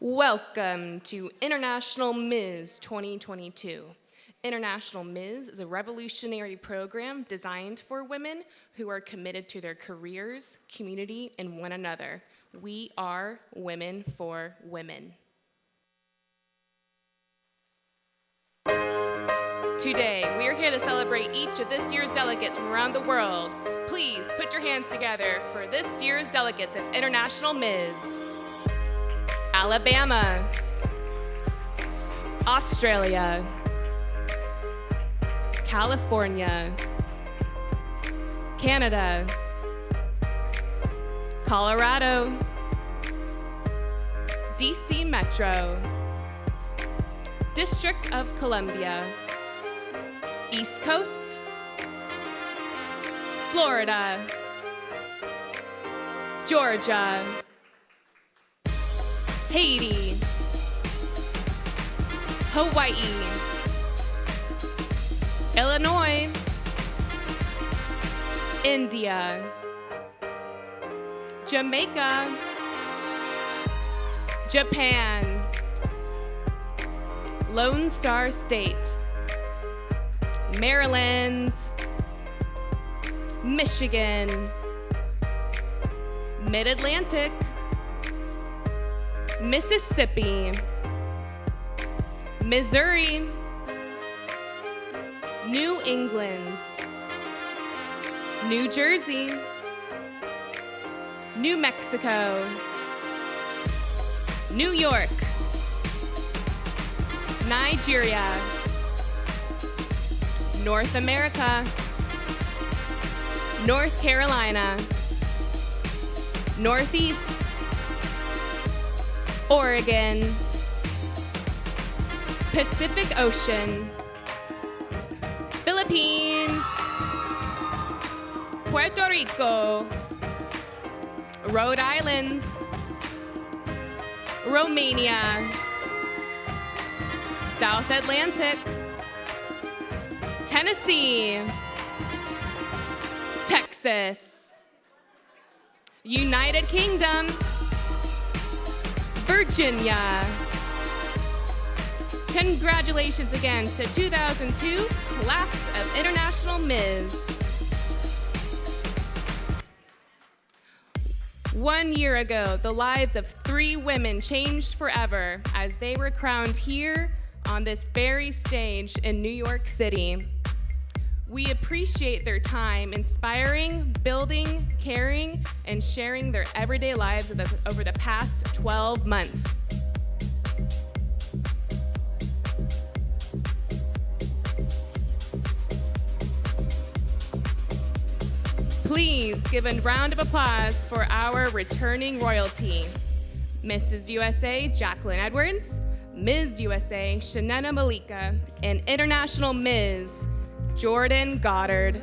Welcome to International Ms 2022. International Ms is a revolutionary program designed for women who are committed to their careers, community, and one another. We are Women for Women. Today, we are here to celebrate each of this year's delegates from around the world. Please put your hands together for this year's delegates of International Ms. Alabama, Australia, California, Canada, Colorado, DC Metro, District of Columbia, East Coast, Florida, Georgia, Haiti, Hawaii, Illinois, India, Jamaica, Japan, Lone Star State, Maryland, Michigan, Mid-Atlantic, Mississippi, Missouri, New England, New Jersey, New Mexico, New York, Nigeria, North America, North Carolina, Northeast, Oregon, Pacific Ocean, Philippines, Puerto Rico, Rhode Island, Romania, South Atlantic, Tennessee, Texas, United Kingdom, Virginia. Congratulations again to the 2002 class of International Ms. 1 year ago, the lives of 3 women changed forever as they were crowned here on this very stage in New York City. We appreciate their time inspiring, building, caring, and sharing their everyday lives with us over the past 12 months. Please give a round of applause for our returning royalty. Mrs. USA, Jacqueline Edwards, Ms. USA, Shanena Malika, and International Ms. Jordan Goddard.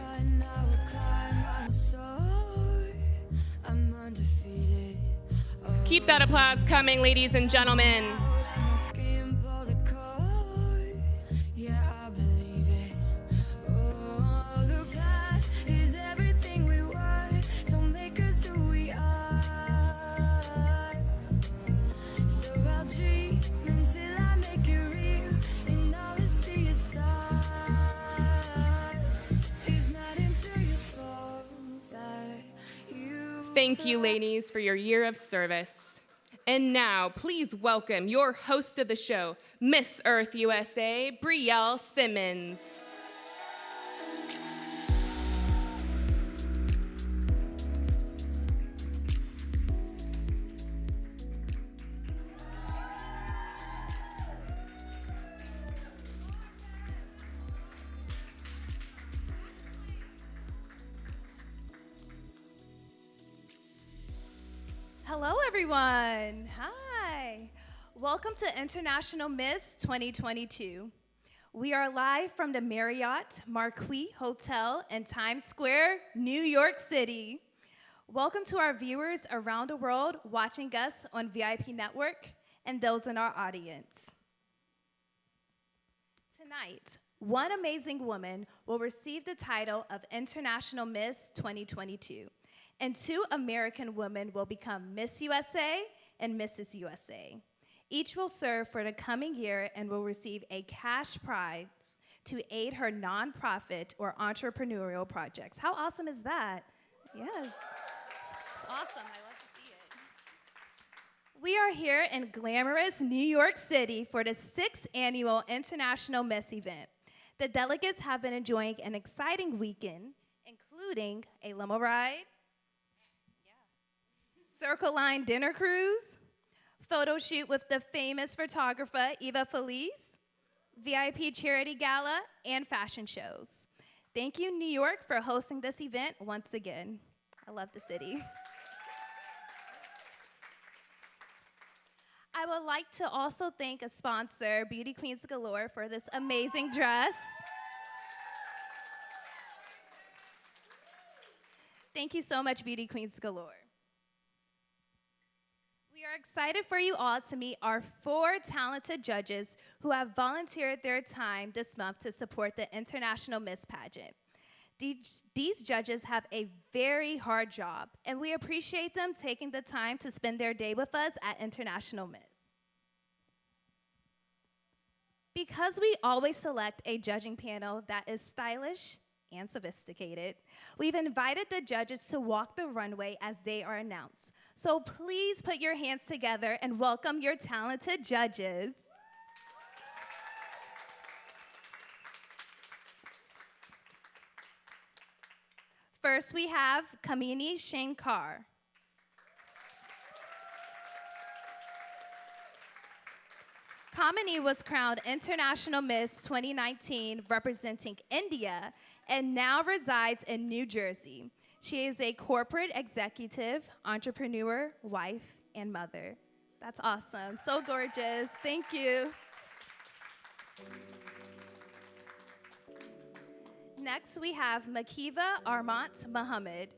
Keep that applause coming, ladies and gentlemen. Thank you, ladies, for your year of service. And now, please welcome your host of the show, Miss Earth USA, Brielle Simmons. Hello, everyone. Hi. Welcome to International Ms 2022. We are live from the Marriott Marquis Hotel in Times Square, New York City. Welcome to our viewers around the world watching us on VIP Network and those in our audience. Tonight, one amazing woman will receive the title of International Ms 2022. And 2 American women will become Miss USA and Mrs. USA. Each will serve for the coming year and will receive a cash prize to aid her nonprofit or entrepreneurial projects. How awesome is that? Yes, it's awesome. I love to see it. We are here in glamorous New York City for the 6th annual International Ms event. The delegates have been enjoying an exciting weekend, including a limo ride, Circle Line dinner cruise, photo shoot with the famous photographer Eva Feliz, VIP charity gala, and fashion shows. Thank you, New York, for hosting this event once again. I love the city. I would like to also thank a sponsor, Beauty Queens Galore, for this amazing dress. Thank you so much, Beauty Queens Galore. We are excited for you all to meet our 4 talented judges who have volunteered their time this month to support the International Ms Pageant. These judges have a very hard job, and we appreciate them taking the time to spend their day with us at International Ms. Because we always select a judging panel that is stylish and sophisticated, we've invited the judges to walk the runway as they are announced. So please put your hands together and welcome your talented judges. First, we have Kamini Shankar. Kamini was crowned International Ms 2019 representing India and now resides in New Jersey. She is a corporate executive, entrepreneur, wife, and mother. That's awesome. So gorgeous. Thank you. Next, we have Makiva Armat Muhammad.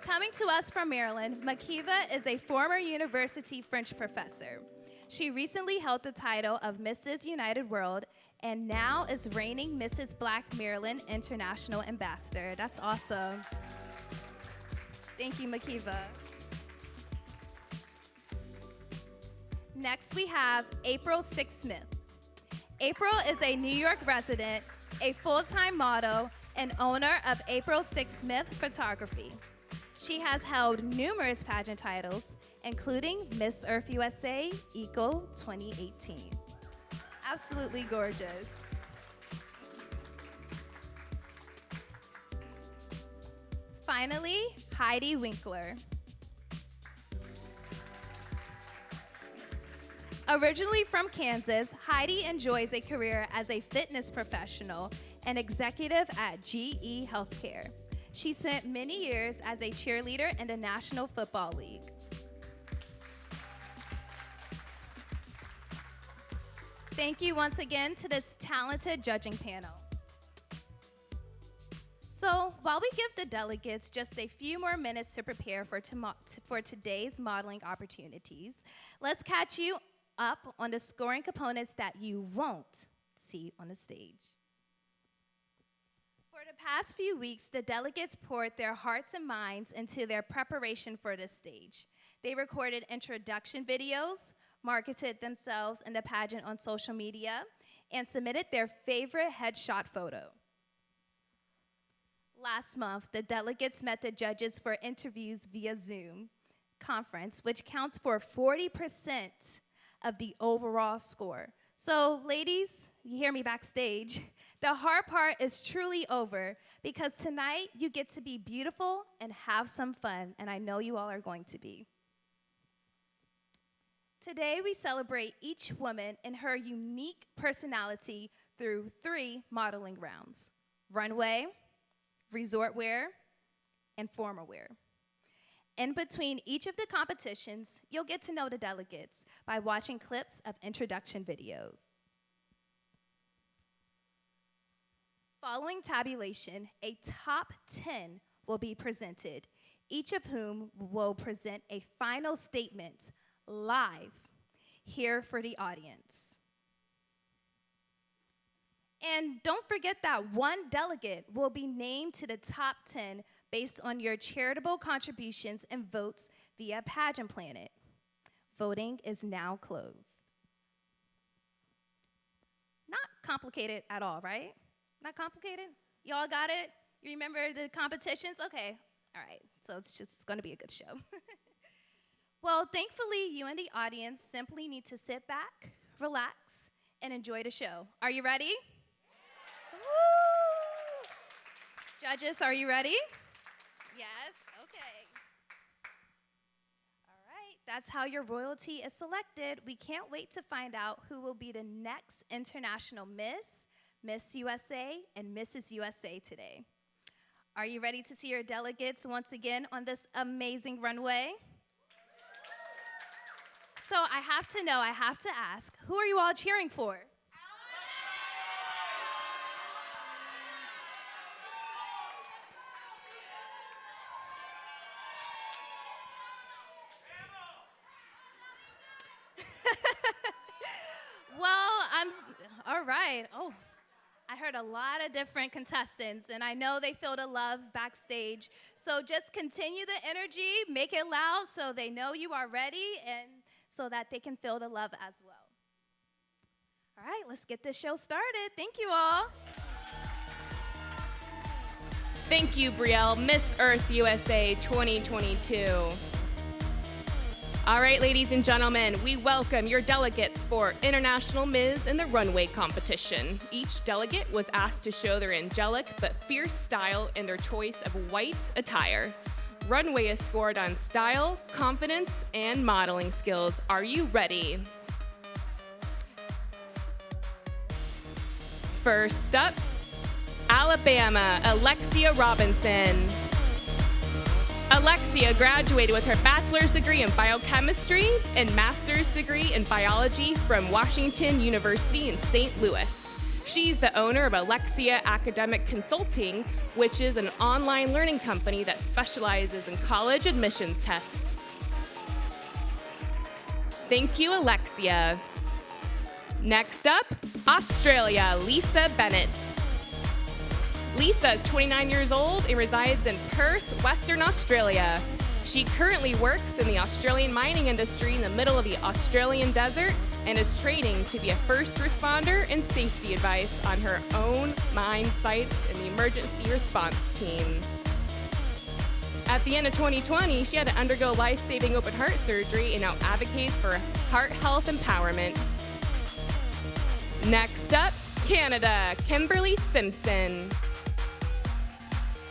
Coming to us from Maryland, Makiva is a former university French professor. She recently held the title of Mrs. United World and now is reigning Mrs. Black Maryland International Ambassador. That's awesome. Thank you, Makiva. Next, we have April Six-Smith. April is a New York resident, a full-time model, and owner of April Six-Smith Photography. She has held numerous pageant titles, including Miss Earth USA Eco 2018. Absolutely gorgeous. Finally, Heidi Winkler. Originally from Kansas, Heidi enjoys a career as a fitness professional and executive at GE Healthcare. She spent many years as a cheerleader in the National Football League. Thank you once again to this talented judging panel. So while we give the delegates just a few more minutes to prepare for today's modeling opportunities, let's catch you up on the scoring components that you won't see on the stage. For the past few weeks, the delegates poured their hearts and minds into their preparation for this stage. They recorded introduction videos, marketed themselves in the pageant on social media, and submitted their favorite headshot photo. Last month, the delegates met the judges for interviews via Zoom conference, which counts for 40% of the overall score. So ladies, you hear me backstage, the hard part is truly over because tonight you get to be beautiful and have some fun, and I know you all are going to be. Today we celebrate each woman in her unique personality through 3 modeling rounds: runway, resort wear, and formal wear. In between each of the competitions, you'll get to know the delegates by watching clips of introduction videos. Following tabulation, a top 10 will be presented, each of whom will present a final statement live here for the audience. And don't forget that one delegate will be named to the top 10 based on your charitable contributions and votes via Pageant Planet. Voting is now closed. Not complicated at all, right? Not complicated? Y'all got it? You remember the competitions? Okay, all right, so it's just gonna be a good show. Well, thankfully, you and the audience simply need to sit back, relax, and enjoy the show. Are you ready? Woo! Judges, are you ready? Yes, okay. All right, that's how your royalty is selected. We can't wait to find out who will be the next International Miss, Miss USA, and Mrs. USA today. Are you ready to see your delegates once again on this amazing runway? So I have to ask, who are you all cheering for? All right. Oh, I heard a lot of different contestants, and I know they feel the love backstage. So just continue the energy, make it loud so they know you are ready and so that they can feel the love as well. All right, let's get this show started. Thank you all. Thank you, Brielle, Miss Earth USA 2022. All right, ladies and gentlemen, we welcome your delegates for International Ms in the Runway competition. Each delegate was asked to show their angelic but fierce style in their choice of white attire. Runway is scored on style, confidence, and modeling skills. Are you ready? First up, Alabama, Alexia Robinson. Alexia graduated with her bachelor's degree in biochemistry and master's degree in biology from Washington University in St. Louis. She's the owner of Alexia Academic Consulting, which is an online learning company that specializes in college admissions tests. Thank you, Alexia. Next up, Australia, Lisa Bennett. Lisa is 29 years old and resides in Perth, Western Australia. She currently works in the Australian mining industry in the middle of the Australian desert and is training to be a first responder and safety advice on her own mine sites in the emergency response team. At the end of 2020, she had to undergo life-saving open heart surgery and now advocates for heart health empowerment. Next up, Canada, Kimberly Simpson.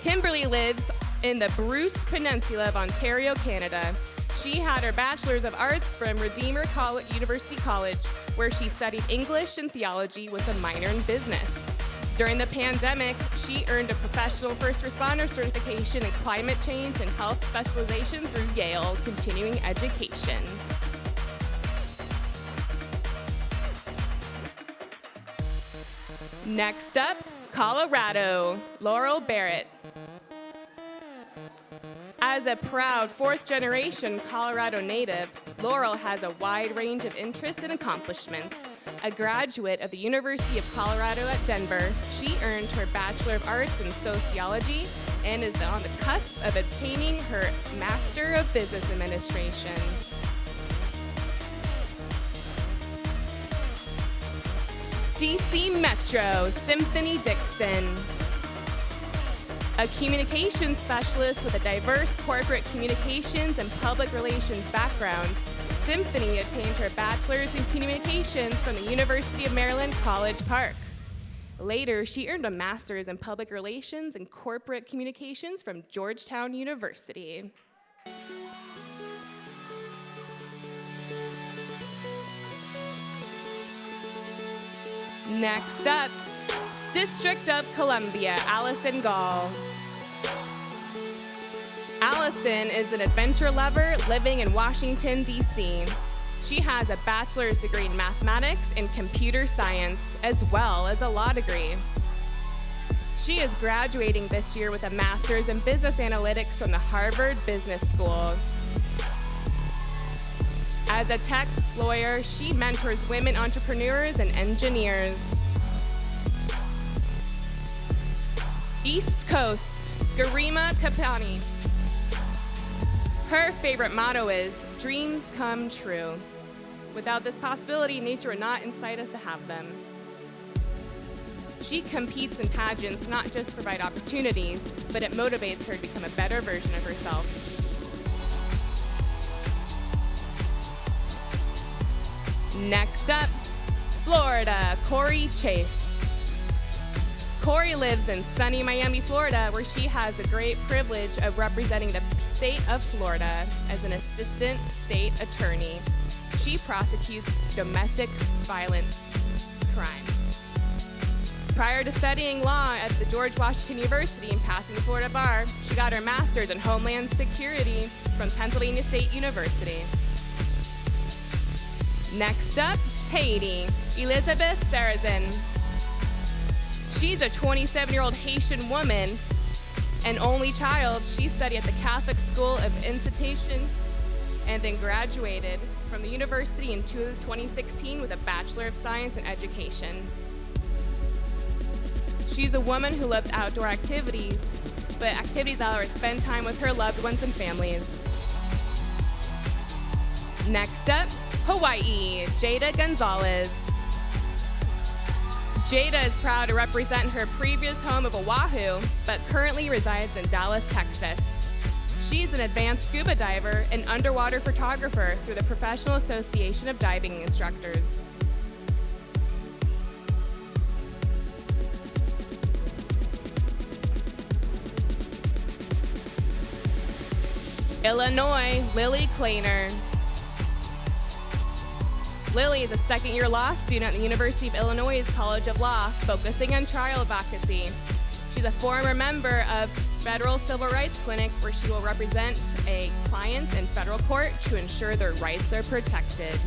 Kimberly lives in the Bruce Peninsula of Ontario, Canada. She had her Bachelor's of Arts from Redeemer University College, where she studied English and theology with a minor in business. During the pandemic, she earned a professional first responder certification in climate change and health specialization through Yale Continuing Education. Next up, Colorado, Laurel Barrett. As a proud fourth-generation Colorado native, Laurel has a wide range of interests and accomplishments. A graduate of the University of Colorado at Denver, she earned her Bachelor of Arts in Sociology and is on the cusp of obtaining her Master of Business Administration. DC Metro, Symphony Dixon. A communications specialist with a diverse corporate communications and public relations background, Symphony obtained her bachelor's in communications from the University of Maryland, College Park. Later, she earned a master's in public relations and corporate communications from Georgetown University. Next up, District of Columbia, Allison Gall. Allison is an adventure lover living in Washington, D.C. She has a bachelor's degree in mathematics and computer science, as well as a law degree. She is graduating this year with a master's in business analytics from the Harvard Business School. As a tech lawyer, she mentors women entrepreneurs and engineers. East Coast, Garima Kapani. Her favorite motto is, dreams come true. Without this possibility, nature would not incite us to have them. She competes in pageants not just to provide opportunities, but it motivates her to become a better version of herself. Next up, Florida, Corey Chase. Corey lives in sunny Miami, Florida, where she has the great privilege of representing the state of Florida as an assistant state attorney. She prosecutes domestic violence crime. Prior to studying law at the George Washington University and passing the Florida bar, she got her master's in Homeland Security from Pennsylvania State University. Next up, Haiti, Elizabeth Sarrazin. She's a 27-year-old Haitian woman and only child. She studied at the Catholic School of Institution and then graduated from the university in 2016 with a Bachelor of Science in Education. She's a woman who loves outdoor activities, but activities that allow her to spend time with her loved ones and families. Next up, Hawaii, Jada Gonzalez. Jada is proud to represent her previous home of Oahu, but currently resides in Dallas, Texas. She's an advanced scuba diver and underwater photographer through the Professional Association of Diving Instructors. Illinois, Lily Kleiner. Lily is a second-year law student at the University of Illinois College of Law, focusing on trial advocacy. She's a former member of Federal Civil Rights Clinic, where she will represent a client in federal court to ensure their rights are protected.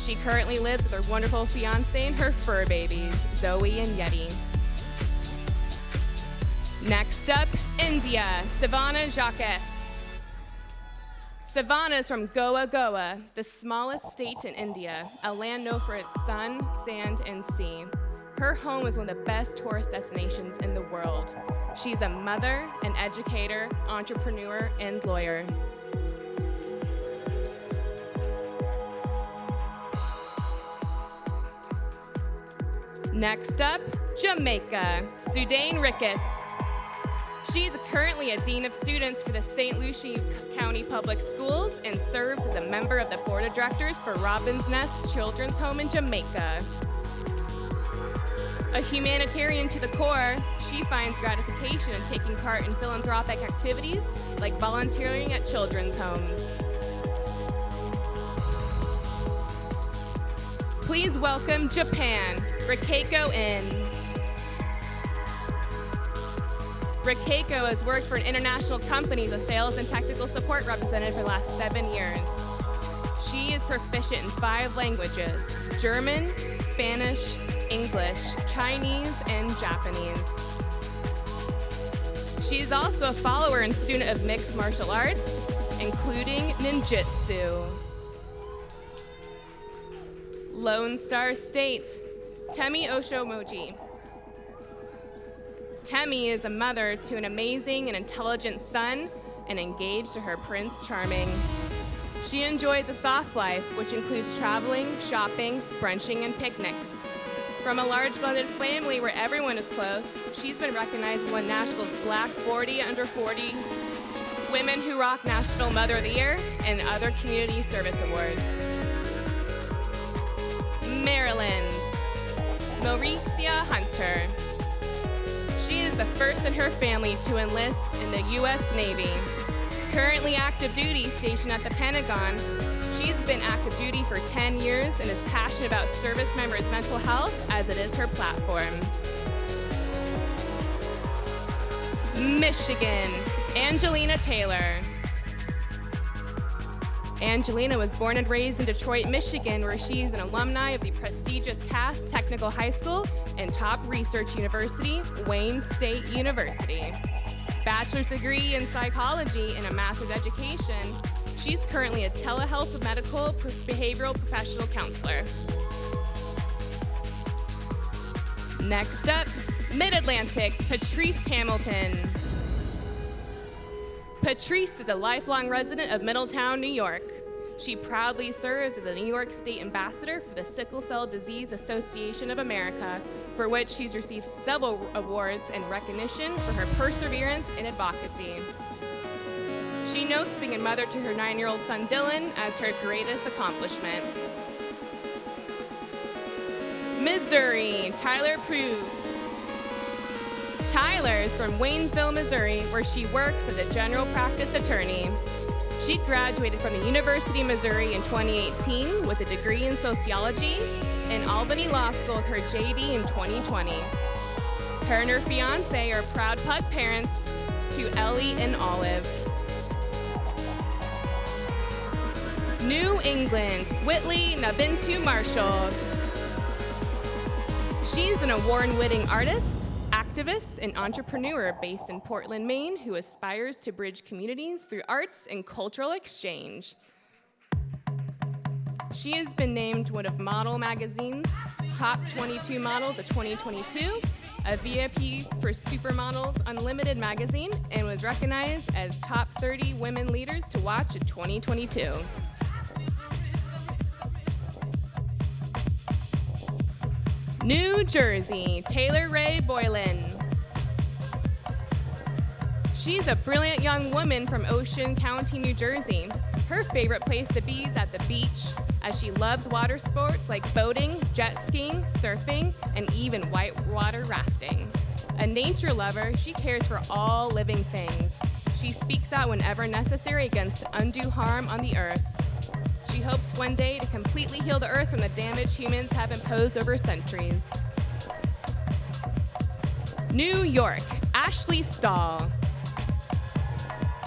She currently lives with her wonderful fiance and her fur babies, Zoe and Yeti. Next up, India, Savannah Jacques. Savannah is from Goa, Goa, the smallest state in India, a land known for its sun, sand, and sea. Her home is one of the best tourist destinations in the world. She's a mother, an educator, entrepreneur, and lawyer. Next up, Jamaica, Sudane Ricketts. She's currently a Dean of Students for the St. Lucie County Public Schools and serves as a member of the Board of Directors for Robin's Nest Children's Home in Jamaica. A humanitarian to the core, she finds gratification in taking part in philanthropic activities like volunteering at children's homes. Please welcome Japan, Rikako In. Rikako has worked for an international company as a sales and technical support representative for the last 7 years. She is proficient in 5 languages: German, Spanish, English, Chinese, and Japanese. She is also a follower and student of mixed martial arts, including ninjutsu. Lone Star State, Temi Oshomoji. Temi is a mother to an amazing and intelligent son and engaged to her Prince Charming. She enjoys a soft life, which includes traveling, shopping, brunching, and picnics. From a large blended family where everyone is close, she's been recognized as one of Nashville's Black 40 Under 40 Women Who Rock National Mother of the Year and other community service awards. Maryland, Mauricia Hunter. She is the first in her family to enlist in the U.S. Navy. Currently active duty stationed at the Pentagon, she's been active duty for 10 years and is passionate about service members' mental health as it is her platform. Michigan, Angelina Taylor. Angelina was born and raised in Detroit, Michigan, where she is an alumni of the prestigious Cass Technical High School and top research university, Wayne State University. Bachelor's degree in psychology and a master's education, she's currently a telehealth medical behavioral professional counselor. Next up, Mid-Atlantic, Patrice Hamilton. Patrice is a lifelong resident of Middletown, New York. She proudly serves as a New York State Ambassador for the Sickle Cell Disease Association of America, for which she's received several awards and recognition for her perseverance in advocacy. She notes being a mother to her 9-year-old son Dylan as her greatest accomplishment. Missouri, Tyler Prue. Tyler is from Waynesville, Missouri, where she works as a general practice attorney. She graduated from the University of Missouri in 2018 with a degree in sociology and Albany Law School with her JD in 2020. Her and her fiance are proud pug parents to Ellie and Olive. New England, Whitley Nabintu Marshall. She's an award-winning artist, activist, and entrepreneur based in Portland, Maine, who aspires to bridge communities through arts and cultural exchange. She has been named one of Model Magazine's top 22 models of 2022, a VIP for Supermodels Unlimited magazine, and was recognized as top 30 women leaders to watch in 2022. New Jersey, Taylor Ray Boylan. She's a brilliant young woman from Ocean County, New Jersey. Her favorite place to be is at the beach, as she loves water sports like boating, jet skiing, surfing, and even whitewater rafting. A nature lover, she cares for all living things. She speaks out whenever necessary against undue harm on the earth. She hopes one day to completely heal the earth from the damage humans have imposed over centuries. New York, Ashley Stahl.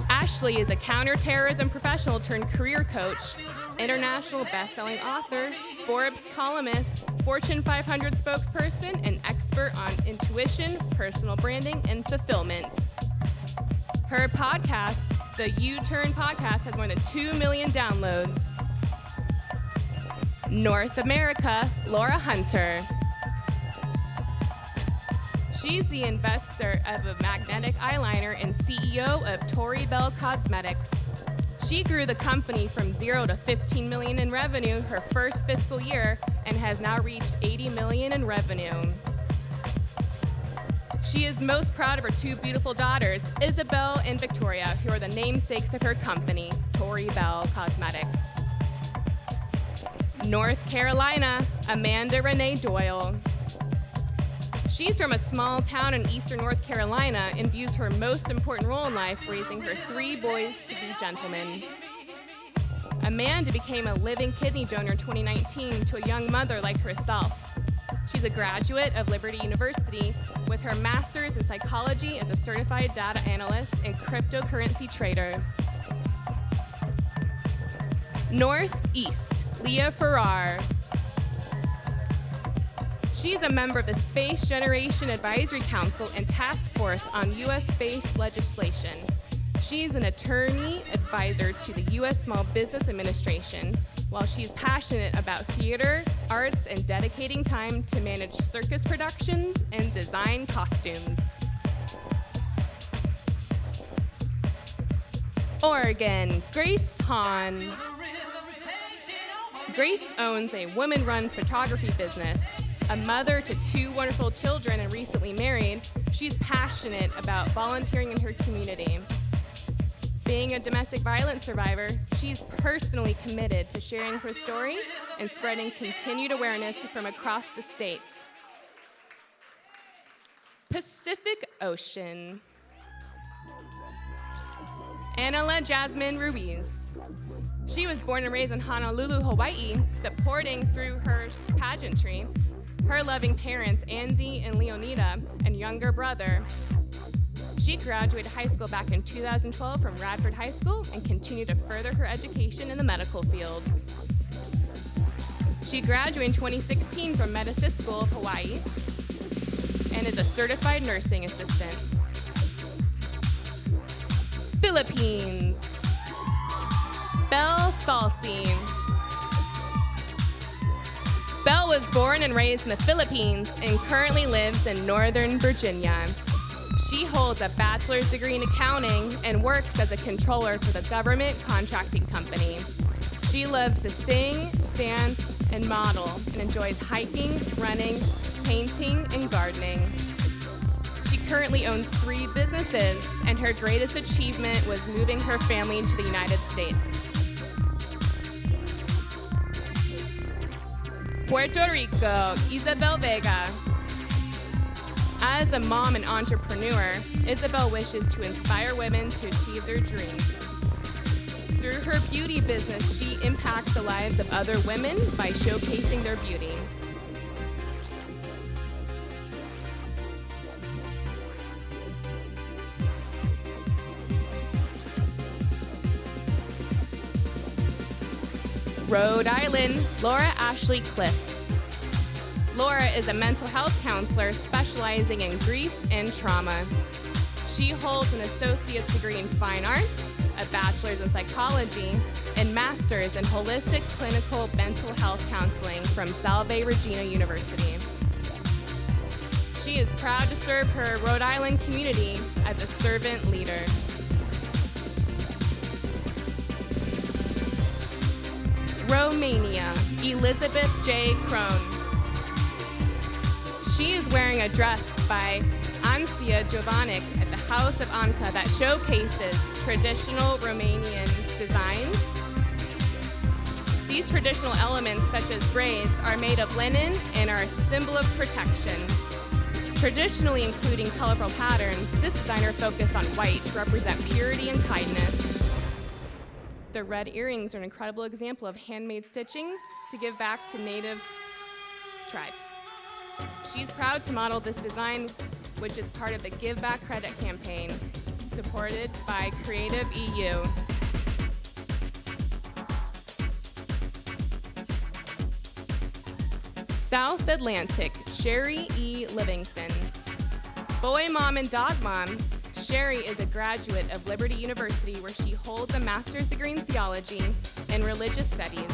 Ashley is a counterterrorism professional turned career coach, international best-selling author, Forbes columnist, Fortune 500 spokesperson, and expert on intuition, personal branding, and fulfillment. Her podcast, the U-Turn podcast, has more than 2 million downloads. North America, Laura Hunter. She's the investor of a magnetic eyeliner and CEO of Tory Bell Cosmetics. She grew the company from 0 to 15 million in revenue her first fiscal year and has now reached 80 million in revenue. She is most proud of her 2 beautiful daughters, Isabel and Victoria, who are the namesakes of her company, Tory Bell Cosmetics. North Carolina, Amanda Renee Doyle. She's from a small town in eastern North Carolina and views her most important role in life raising her 3 boys to be gentlemen. Amanda became a living kidney donor in 2019 to a young mother like herself. She's a graduate of Liberty University with her master's in psychology as a certified data analyst and cryptocurrency trader. Northeast, Leah Farrar. She's a member of the Space Generation Advisory Council and Task Force on U.S. space legislation. She's an attorney advisor to the U.S. Small Business Administration, while she's passionate about theater, arts, and dedicating time to manage circus productions and design costumes. Oregon, Grace Hahn. Grace owns a woman-run photography business. A mother to 2 wonderful children and recently married, she's passionate about volunteering in her community. Being a domestic violence survivor, she's personally committed to sharing her story and spreading continued awareness from across the states. Pacific Ocean. Anela Jasmine Ruiz. She was born and raised in Honolulu, Hawaii, supporting through her pageantry her loving parents, Andy and Leonida, and younger brother. She graduated high school back in 2012 from Radford High School and continued to further her education in the medical field. She graduated in 2016 from Medicine School of Hawaii and is a certified nursing assistant. Philippines. Belle Salsi. Belle was born and raised in the Philippines and currently lives in Northern Virginia. She holds a bachelor's degree in accounting and works as a controller for the government contracting company. She loves to sing, dance, and model, and enjoys hiking, running, painting, and gardening. She currently owns 3 businesses, and her greatest achievement was moving her family to the United States. Puerto Rico, Isabel Vega. As a mom and entrepreneur, Isabel wishes to inspire women to achieve their dreams. Through her beauty business, she impacts the lives of other women by showcasing their beauty. Rhode Island, Laura Ashley Cliff. Laura is a mental health counselor specializing in grief and trauma. She holds an associate's degree in fine arts, a bachelor's in psychology, and master's in holistic clinical mental health counseling from Salve Regina University. She is proud to serve her Rhode Island community as a servant leader. Romania, Elizabeth J. Crone. She is wearing a dress by Ansia Jovanic at the House of Anca that showcases traditional Romanian designs. These traditional elements, such as braids, are made of linen and are a symbol of protection. Traditionally including colorful patterns, this designer focused on white to represent purity and kindness. The red earrings are an incredible example of handmade stitching to give back to Native tribes. She's proud to model this design, which is part of the Give Back Credit campaign, supported by Creative EU. South Atlantic, Sherry E. Livingston. Boy Mom and Dog Mom, Sherry is a graduate of Liberty University where she holds a master's degree in theology and religious studies.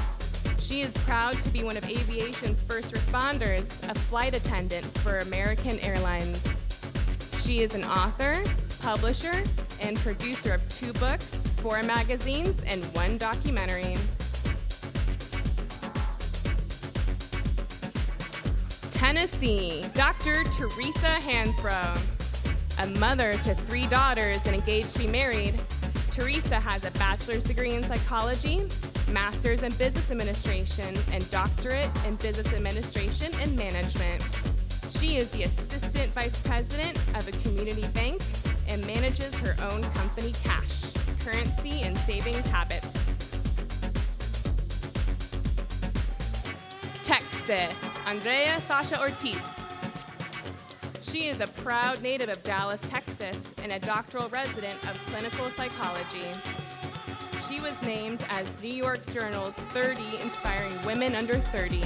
She is proud to be one of aviation's first responders, a flight attendant for American Airlines. She is an author, publisher, and producer of 2 books, 4 magazines, and 1 documentary. Tennessee, Dr. Teresa Hansbrough. A mother to 3 daughters and engaged to be married, Teresa has a bachelor's degree in psychology, master's in business administration, and doctorate in business administration and management. She is the assistant vice president of a community bank and manages her own company, Cash, Currency and Savings Habits. Texas, Andrea Sasha Ortiz. She is a proud native of Dallas, Texas, and a doctoral resident of clinical psychology. She was named as New York Journal's 30 Inspiring Women Under 30.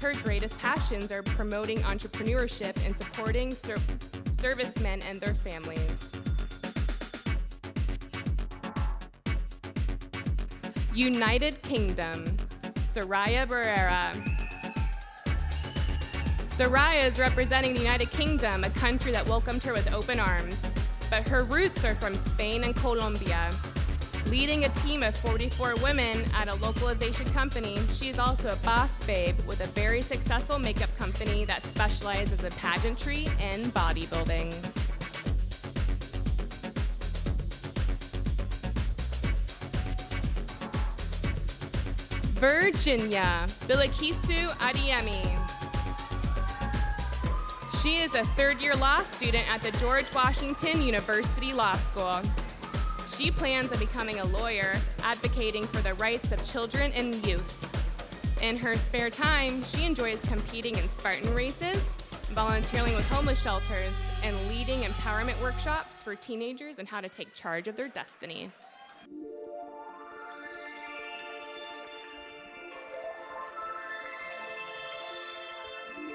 Her greatest passions are promoting entrepreneurship and supporting servicemen and their families. United Kingdom, Soraya Barrera. Soraya is representing the United Kingdom, a country that welcomed her with open arms, but her roots are from Spain and Colombia. Leading a team of 44 women at a localization company, she is also a boss babe with a very successful makeup company that specializes in pageantry and bodybuilding. Virginia, Bilikisu Adiemi. She is a third-year law student at the George Washington University Law School. She plans on becoming a lawyer, advocating for the rights of children and youth. In her spare time, she enjoys competing in Spartan races, volunteering with homeless shelters, and leading empowerment workshops for teenagers on how to take charge of their destiny.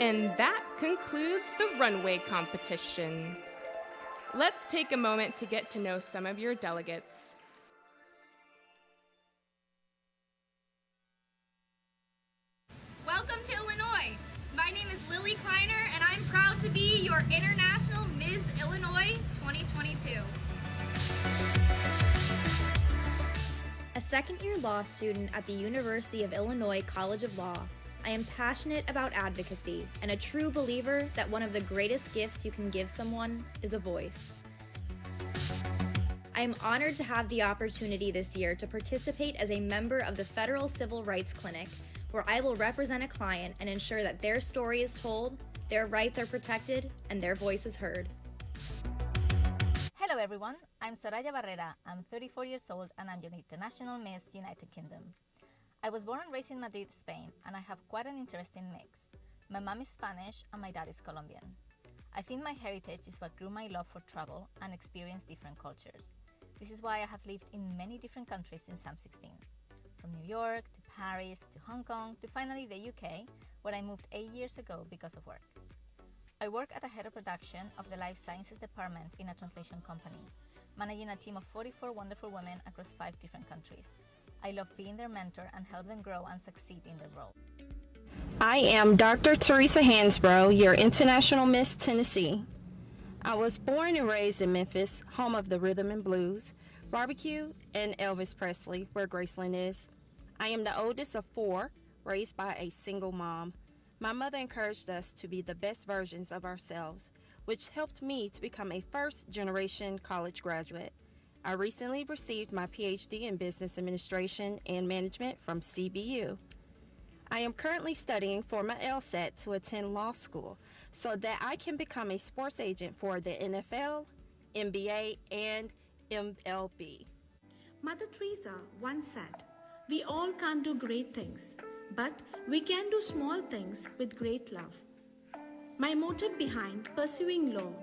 And that concludes the runway competition. Let's take a moment to get to know some of your delegates. Welcome to Illinois. My name is Lily Kleiner, and I'm proud to be your International Ms Ms Illinois 2022. A second-year law student at the University of Illinois College of Law, I am passionate about advocacy and a true believer that one of the greatest gifts you can give someone is a voice. I am honored to have the opportunity this year to participate as a member of the Federal Civil Rights Clinic, where I will represent a client and ensure that their story is told, their rights are protected, and their voice is heard. Hello everyone, I'm Soraya Barrera. I'm 34 years old and I'm your International Ms United Kingdom. I was born and raised in Madrid, Spain, and I have quite an interesting mix. My mom is Spanish and my dad is Colombian. I think my heritage is what grew my love for travel and experience different cultures. This is why I have lived in many different countries since I'm 16. From New York to Paris to Hong Kong to finally the UK, where I moved 8 years ago because of work. I work at a head of production of the Life Sciences department in a translation company, managing a team of 44 wonderful women across 5 different countries. I love being their mentor and help them grow and succeed in their role. I am Dr. Teresa Hansbrough, your International Miss Tennessee. I was born and raised in Memphis, home of the rhythm and blues, barbecue, and Elvis Presley, where Graceland is. I am the oldest of 4, raised by a single mom. My mother encouraged us to be the best versions of ourselves, which helped me to become a first-generation college graduate. I recently received my PhD in Business Administration and Management from CBU. I am currently studying for my LSAT to attend law school so that I can become a sports agent for the NFL, NBA, and MLB. Mother Teresa once said, "We all can't do great things, but we can do small things with great love." My motive behind pursuing law,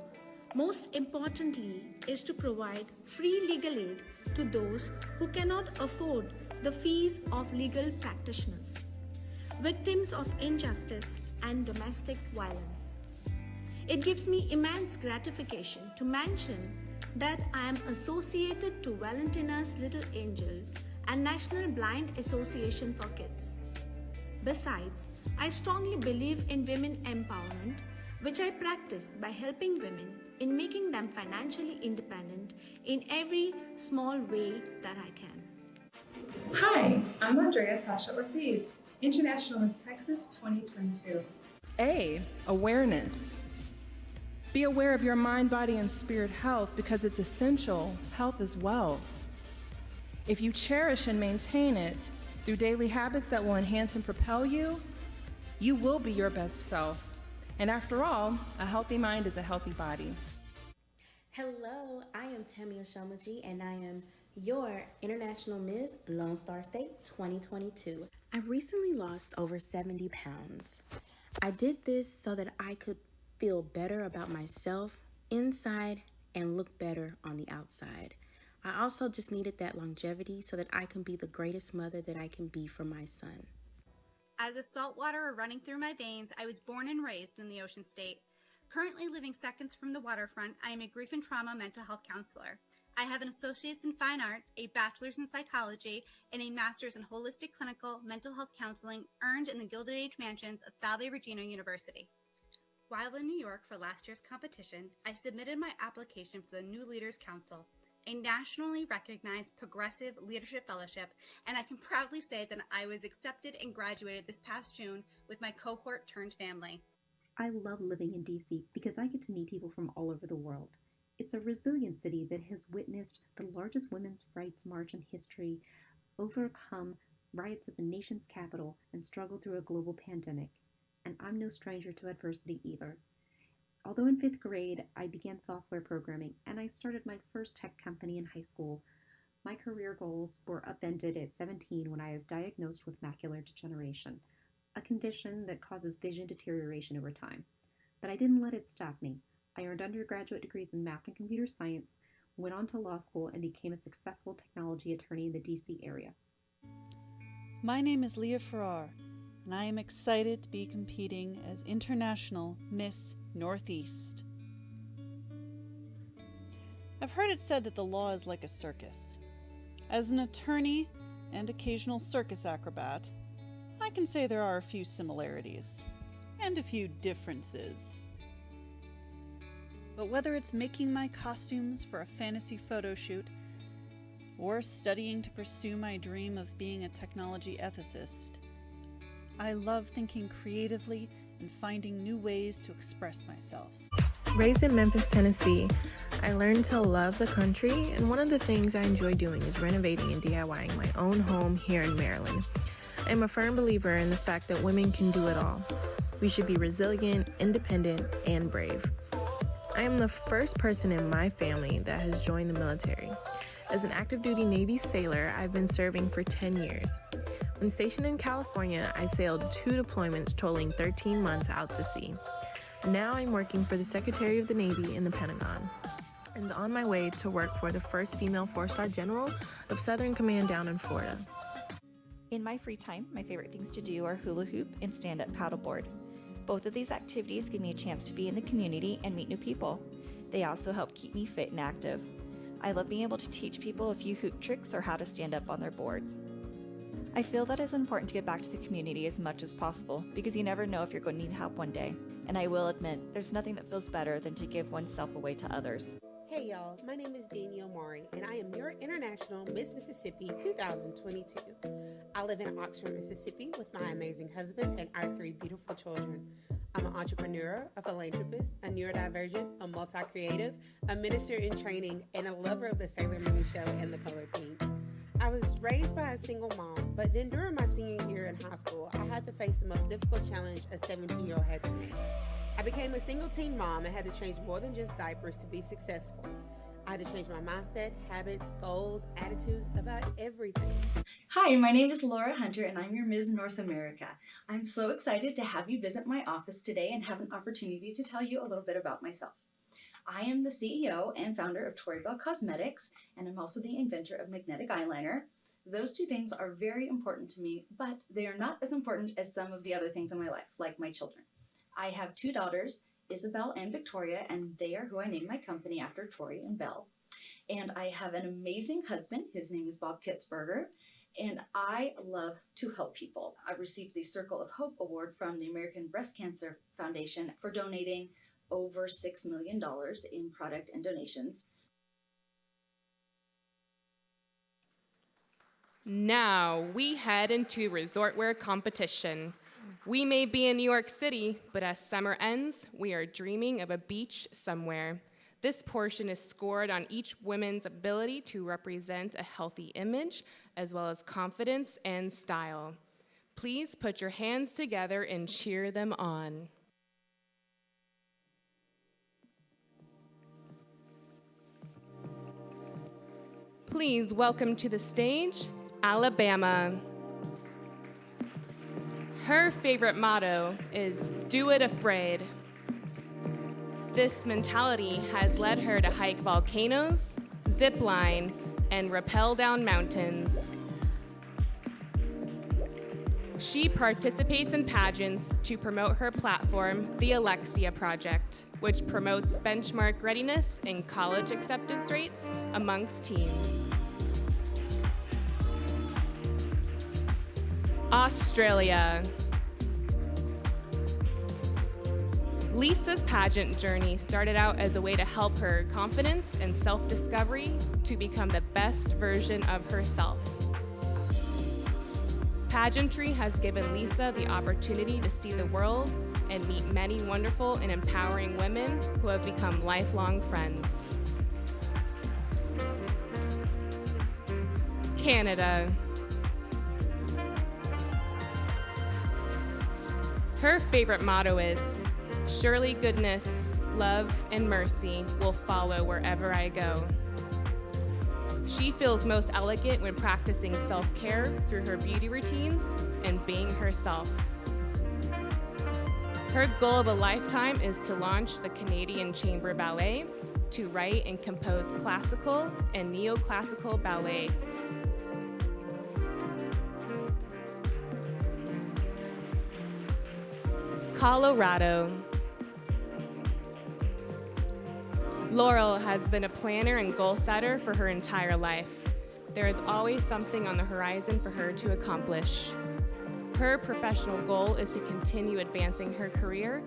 most importantly, is to provide free legal aid to those who cannot afford the fees of legal practitioners, victims of injustice and domestic violence. It gives me immense gratification to mention that I am associated to Valentina's Little Angel and National Blind Association for Kids. Besides, I strongly believe in women empowerment, which I practice by helping women in making them financially independent in every small way that I can. Hi, I'm Andrea Sasha Ortiz, International Ms Texas 2022. A, awareness. Be aware of your mind, body, and spirit health because it's essential. Health is wealth. If you cherish and maintain it through daily habits that will enhance and propel you, you will be your best self. And after all, a healthy mind is a healthy body. Hello, I am Tammy Oshomaji, and I am your International Ms Lone Star State 2022. I recently lost over 70 pounds. I did this so that I could feel better about myself inside and look better on the outside. I also just needed that longevity so that I can be the greatest mother that I can be for my son. As if salt water were running through my veins, I was born and raised in the Ocean State. Currently living seconds from the waterfront, I am a grief and trauma mental health counselor. I have an associate's in fine arts, a bachelor's in psychology, and a master's in holistic clinical mental health counseling earned in the Gilded Age mansions of Salve Regina University. While in New York for last year's competition, I submitted my application for the New Leaders Council, a nationally recognized progressive leadership fellowship, and I can proudly say that I was accepted and graduated this past June with my cohort turned family. I love living in DC because I get to meet people from all over the world. It's a resilient city that has witnessed the largest women's rights march in history, overcome riots at the nation's capital, and struggle through a global pandemic. And I'm no stranger to adversity either. Although in 5th grade, I began software programming and I started my first tech company in high school, my career goals were upended at 17 when I was diagnosed with macular degeneration, a condition that causes vision deterioration over time. But I didn't let it stop me. I earned undergraduate degrees in math and computer science, went on to law school, and became a successful technology attorney in the DC area. My name is Leah Farrar, and I am excited to be competing as International Miss Northeast. I've heard it said that the law is like a circus. As an attorney and occasional circus acrobat, I can say there are a few similarities and a few differences. But whether it's making my costumes for a fantasy photo shoot or studying to pursue my dream of being a technology ethicist, I love thinking creatively and finding new ways to express myself. Raised in Memphis, Tennessee, I learned to love the country, and one of the things I enjoy doing is renovating and DIYing my own home here in Maryland. I'm a firm believer in the fact that women can do it all. We should be resilient, independent, and brave. I am the first person in my family that has joined the military. As an active duty Navy sailor, I've been serving for 10 years. When stationed in California, I sailed 2 deployments totaling 13 months out to sea. Now I'm working for the Secretary of the Navy in the Pentagon, and on my way to work for the first female 4-star general of Southern Command down in Florida. In my free time, my favorite things to do are hula hoop and stand-up paddleboard. Both of these activities give me a chance to be in the community and meet new people. They also help keep me fit and active. I love being able to teach people a few hoop tricks or how to stand up on their boards. I feel that it's important to give back to the community as much as possible because you never know if you're going to need help one day. And I will admit, there's nothing that feels better than to give oneself away to others. Hey y'all, my name is Danielle Maury, and I am your International Ms Mississippi 2022. I live in Oxford, Mississippi with my amazing husband and our 3 beautiful children. I'm an entrepreneur, a philanthropist, a neurodivergent, a multi-creative, a minister in training, and a lover of the Sailor Moon show and the color pink. I was raised by a single mom, but then during my senior year in high school, I had to face the most difficult challenge a 17-year-old had to make. I became a single teen mom and had to change more than just diapers to be successful. I had to change my mindset, habits, goals, attitudes, about everything. Hi, my name is Laura Hunter and I'm your Ms. North America. I'm so excited to have you visit my office today and have an opportunity to tell you a little bit about myself. I am the CEO and founder of Tori Bell Cosmetics, and I'm also the inventor of magnetic eyeliner. Those 2 things are very important to me, but they are not as important as some of the other things in my life, like my children. I have 2 daughters, Isabel and Victoria, and they are who I named my company after, Tori and Belle. And I have an amazing husband. His name is Bob Kitzberger, and I love to help people. I received the Circle of Hope Award from the American Breast Cancer Foundation for donating over $6 million in product and donations. Now we head into resort wear competition. We may be in New York City, but as summer ends, we are dreaming of a beach somewhere. This portion is scored on each woman's ability to represent a healthy image, as well as confidence and style. Please put your hands together and cheer them on. Please welcome to the stage, Alabama. Her favorite motto is, "Do it afraid." This mentality has led her to hike volcanoes, zip line, and rappel down mountains. She participates in pageants to promote her platform, the Alexia Project, which promotes benchmark readiness and college acceptance rates amongst teens. Australia. Lisa's pageant journey started out as a way to help her confidence and self-discovery to become the best version of herself. Pageantry has given Lisa the opportunity to see the world and meet many wonderful and empowering women who have become lifelong friends. Canada. Her favorite motto is, "Surely goodness, love, and mercy will follow wherever I go." She feels most elegant when practicing self-care through her beauty routines and being herself. Her goal of a lifetime is to launch the Canadian Chamber Ballet to write and compose classical and neoclassical ballet. Colorado. Laurel has been a planner and goal setter for her entire life. There is always something on the horizon for her to accomplish. Her professional goal is to continue advancing her career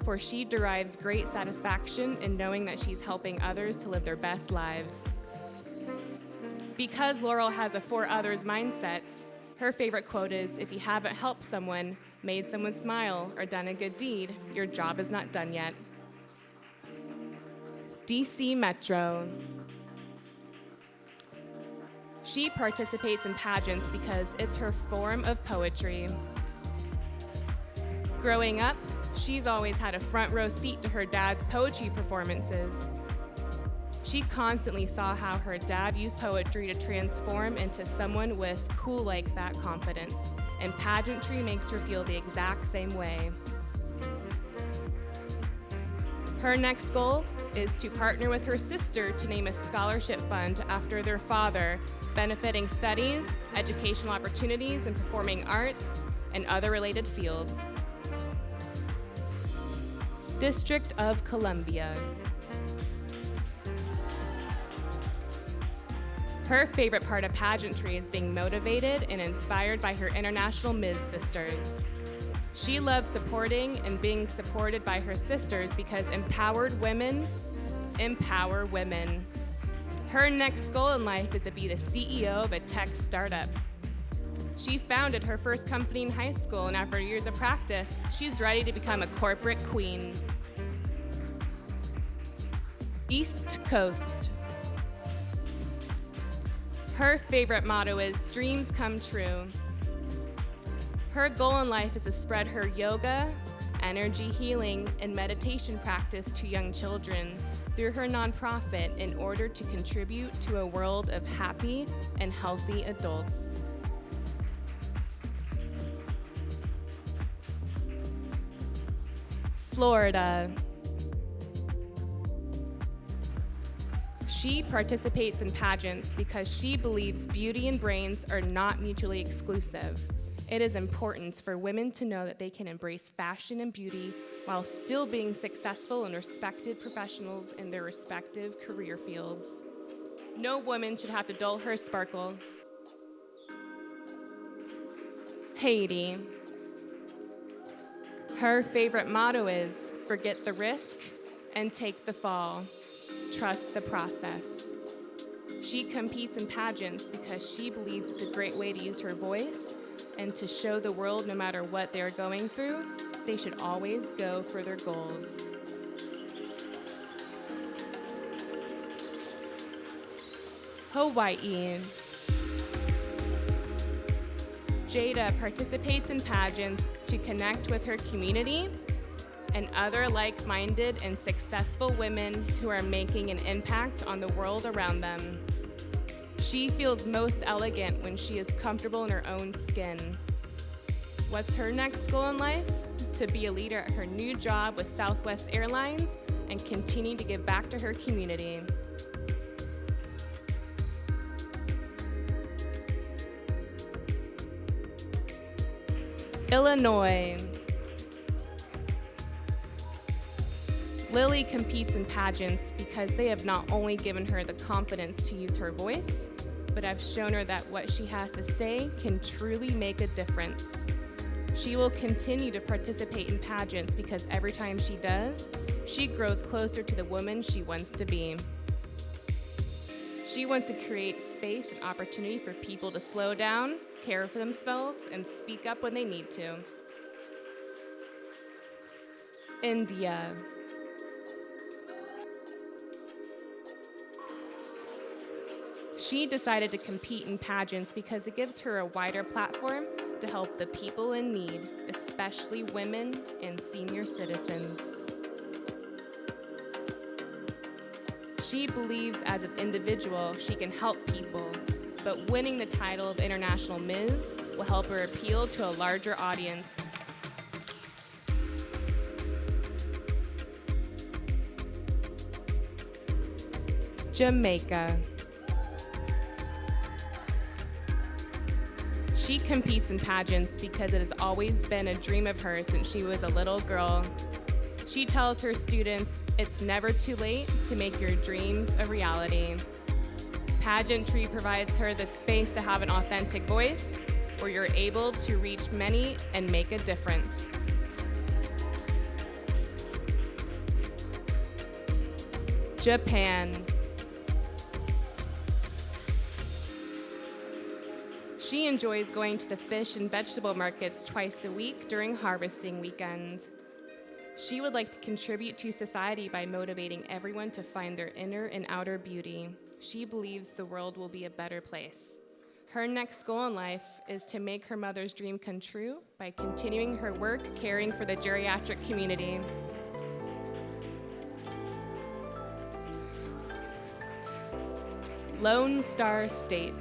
for she derives great satisfaction in knowing that she's helping others to live their best lives. Because Laurel has a for others mindset, her favorite quote is, "If you haven't helped someone, made someone smile, or done a good deed, your job is not done yet." DC Metro. She participates in pageants because it's her form of poetry. Growing up, she's always had a front row seat to her dad's poetry performances. She constantly saw how her dad used poetry to transform into someone with cool like that confidence, and pageantry makes her feel the exact same way. Her next goal is to partner with her sister to name a scholarship fund after their father, benefiting studies, educational opportunities in performing arts, and other related fields. District of Columbia. Her favorite part of pageantry is being motivated and inspired by her International Ms sisters. She loves supporting and being supported by her sisters because empowered women empower women. Her next goal in life is to be the CEO of a tech startup. She founded her first company in high school, and after years of practice, she's ready to become a corporate queen. East Coast. Her favorite motto is "Dreams come true." Her goal in life is to spread her yoga, energy healing, and meditation practice to young children through her nonprofit in order to contribute to a world of happy and healthy adults. Florida. She participates in pageants because she believes beauty and brains are not mutually exclusive. It is important for women to know that they can embrace fashion and beauty while still being successful and respected professionals in their respective career fields. No woman should have to dull her sparkle. Haiti. Her favorite motto is, "Forget the risk and take the fall. Trust the process." She competes in pageants because she believes it's a great way to use her voice and to show the world no matter what they're going through, they should always go for their goals. Hawaii. Jada participates in pageants to connect with her community and other like-minded and successful women who are making an impact on the world around them. She feels most elegant when she is comfortable in her own skin. What's her next goal in life? To be a leader at her new job with Southwest Airlines and continue to give back to her community. Illinois. Lily competes in pageants because they have not only given her the confidence to use her voice, but have shown her that what she has to say can truly make a difference. She will continue to participate in pageants because every time she does, she grows closer to the woman she wants to be. She wants to create space and opportunity for people to slow down, care for themselves, and speak up when they need to. India. She decided to compete in pageants because it gives her a wider platform to help the people in need, especially women and senior citizens. She believes as an individual she can help people, but winning the title of International Ms will help her appeal to a larger audience. Jamaica. She competes in pageants because it has always been a dream of hers since she was a little girl. She tells her students, it's never too late to make your dreams a reality. Pageantry provides her the space to have an authentic voice where you're able to reach many and make a difference. Japan. She enjoys going to the fish and vegetable markets twice a week during harvesting weekend. She would like to contribute to society by motivating everyone to find their inner and outer beauty. She believes the world will be a better place. Her next goal in life is to make her mother's dream come true by continuing her work caring for the geriatric community. Lone Star State.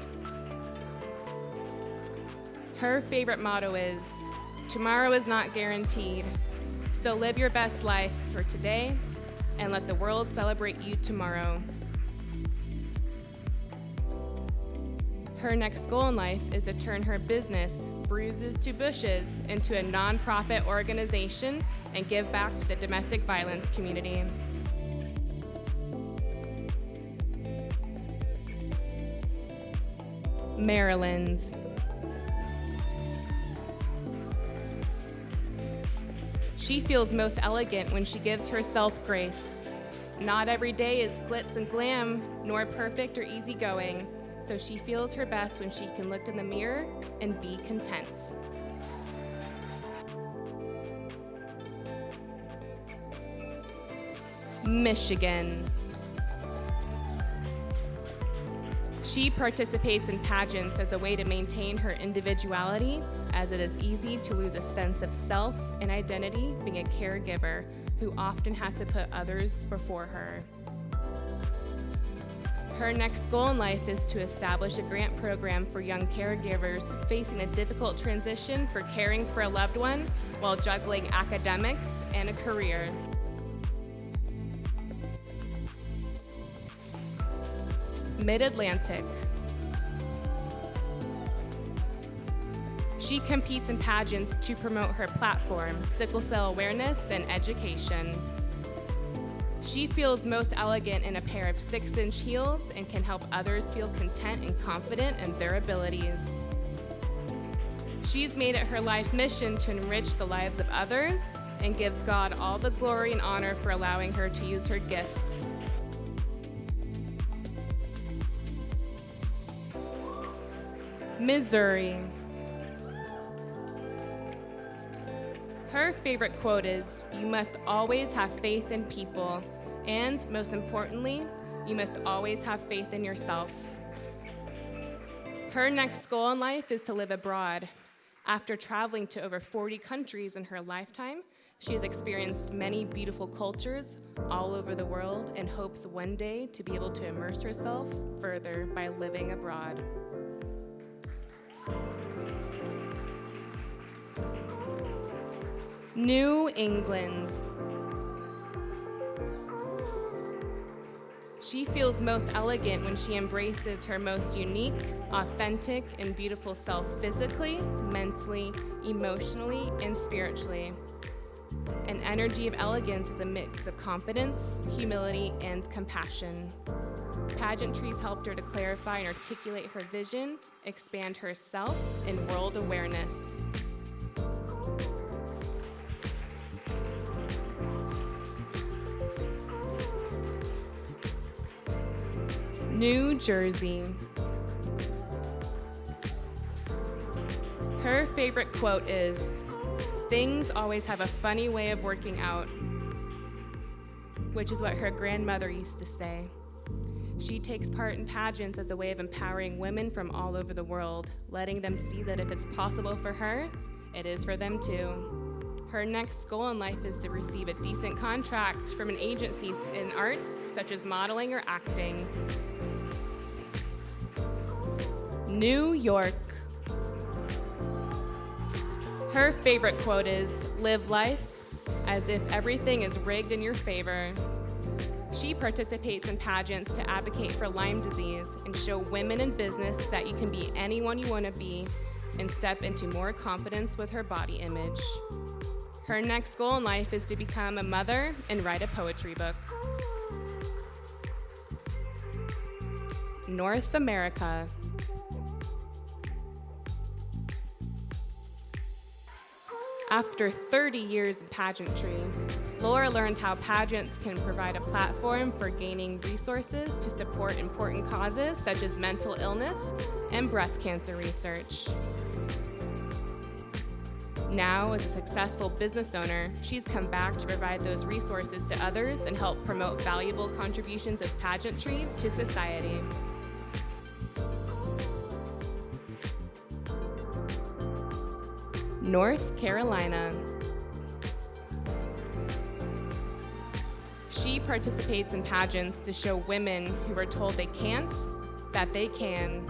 Her favorite motto is, "Tomorrow is not guaranteed, so live your best life for today and let the world celebrate you tomorrow." Her next goal in life is to turn her business, Bruises to Bushes, into a nonprofit organization and give back to the domestic violence community. Maryland's. She feels most elegant when she gives herself grace. Not every day is glitz and glam, nor perfect or easygoing, so she feels her best when she can look in the mirror and be content. Michigan. She participates in pageants as a way to maintain her individuality, as it is easy to lose a sense of self and identity being a caregiver who often has to put others before her. Her next goal in life is to establish a grant program for young caregivers facing a difficult transition for caring for a loved one while juggling academics and a career. Mid-Atlantic. She competes in pageants to promote her platform, sickle cell awareness and education. She feels most elegant in a pair of 6-inch heels and can help others feel content and confident in their abilities. She's made it her life mission to enrich the lives of others and gives God all the glory and honor for allowing her to use her gifts. Missouri. Her favorite quote is, "You must always have faith in people, and most importantly, you must always have faith in yourself." Her next goal in life is to live abroad. After traveling to over 40 countries in her lifetime, she has experienced many beautiful cultures all over the world and hopes one day to be able to immerse herself further by living abroad. New England. She feels most elegant when she embraces her most unique, authentic, and beautiful self physically, mentally, emotionally, and spiritually. An energy of elegance is a mix of confidence, humility, and compassion. Pageantry's helped her to clarify and articulate her vision, expand herself, and world awareness. New Jersey. Her favorite quote is, "Things always have a funny way of working out," which is what her grandmother used to say. She takes part in pageants as a way of empowering women from all over the world, letting them see that if it's possible for her, it is for them too. Her next goal in life is to receive a decent contract from an agency in arts, such as modeling or acting. New York. Her favorite quote is, "Live life as if everything is rigged in your favor." She participates in pageants to advocate for Lyme disease and show women in business that you can be anyone you want to be and step into more confidence with her body image. Her next goal in life is to become a mother and write a poetry book. North America. After 30 years in pageantry, Laura learned how pageants can provide a platform for gaining resources to support important causes such as mental illness and breast cancer research. Now, as a successful business owner, she's come back to provide those resources to others and help promote valuable contributions of pageantry to society. North Carolina. She participates in pageants to show women who are told they can't that they can.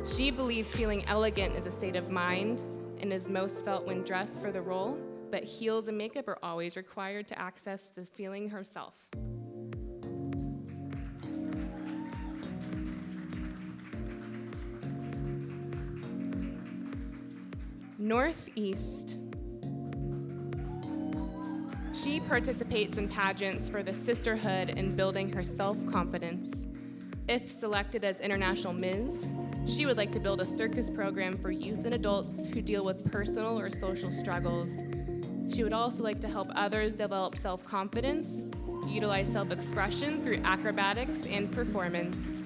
She believes feeling elegant is a state of mind and is most felt when dressed for the role, but heels and makeup are always required to access the feeling herself. Northeast. She participates in pageants for the sisterhood and building her self-confidence. If selected as International Ms, she would like to build a circus program for youth and adults who deal with personal or social struggles. She would also like to help others develop self-confidence, utilize self-expression through acrobatics and performance.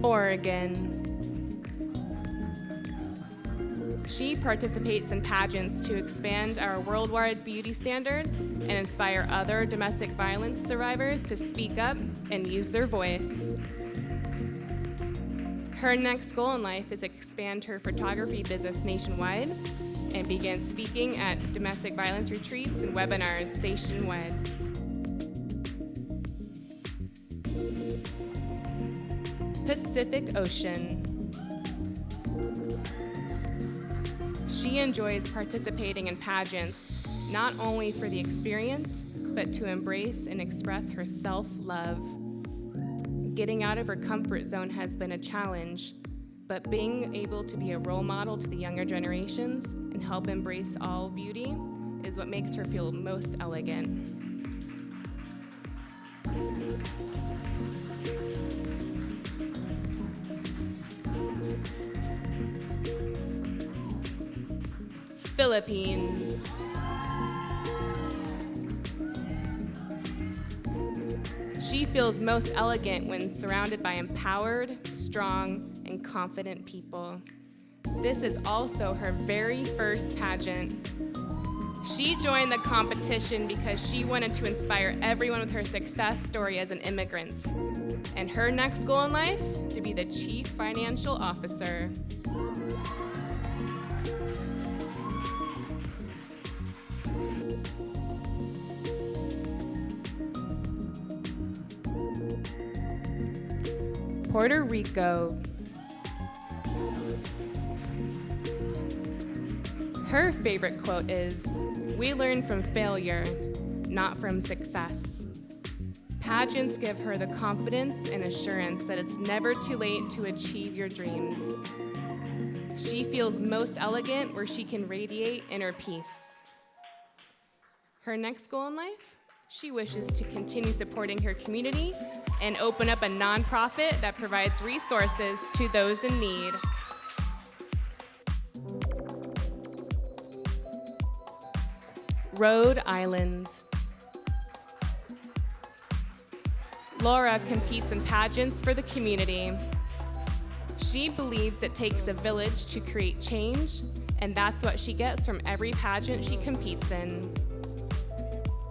Oregon. She participates in pageants to expand our worldwide beauty standard and inspire other domestic violence survivors to speak up and use their voice. Her next goal in life is to expand her photography business nationwide and begin speaking at domestic violence retreats and webinars nationwide. Pacific Ocean. She enjoys participating in pageants, not only for the experience, but to embrace and express her self-love. Getting out of her comfort zone has been a challenge, but being able to be a role model to the younger generations and help embrace all beauty is what makes her feel most elegant. Philippines. She feels most elegant when surrounded by empowered, strong, and confident people. This is also her very first pageant. She joined the competition because she wanted to inspire everyone with her success story as an immigrant. And her next goal in life, to be the Chief Financial Officer. Puerto Rico. Her favorite quote is, "We learn from failure, not from success." Pageants give her the confidence and assurance that it's never too late to achieve your dreams. She feels most elegant where she can radiate inner peace. Her next goal in life? She wishes to continue supporting her community and open up a nonprofit that provides resources to those in need. Rhode Island. Laura competes in pageants for the community. She believes it takes a village to create change, and that's what she gets from every pageant she competes in.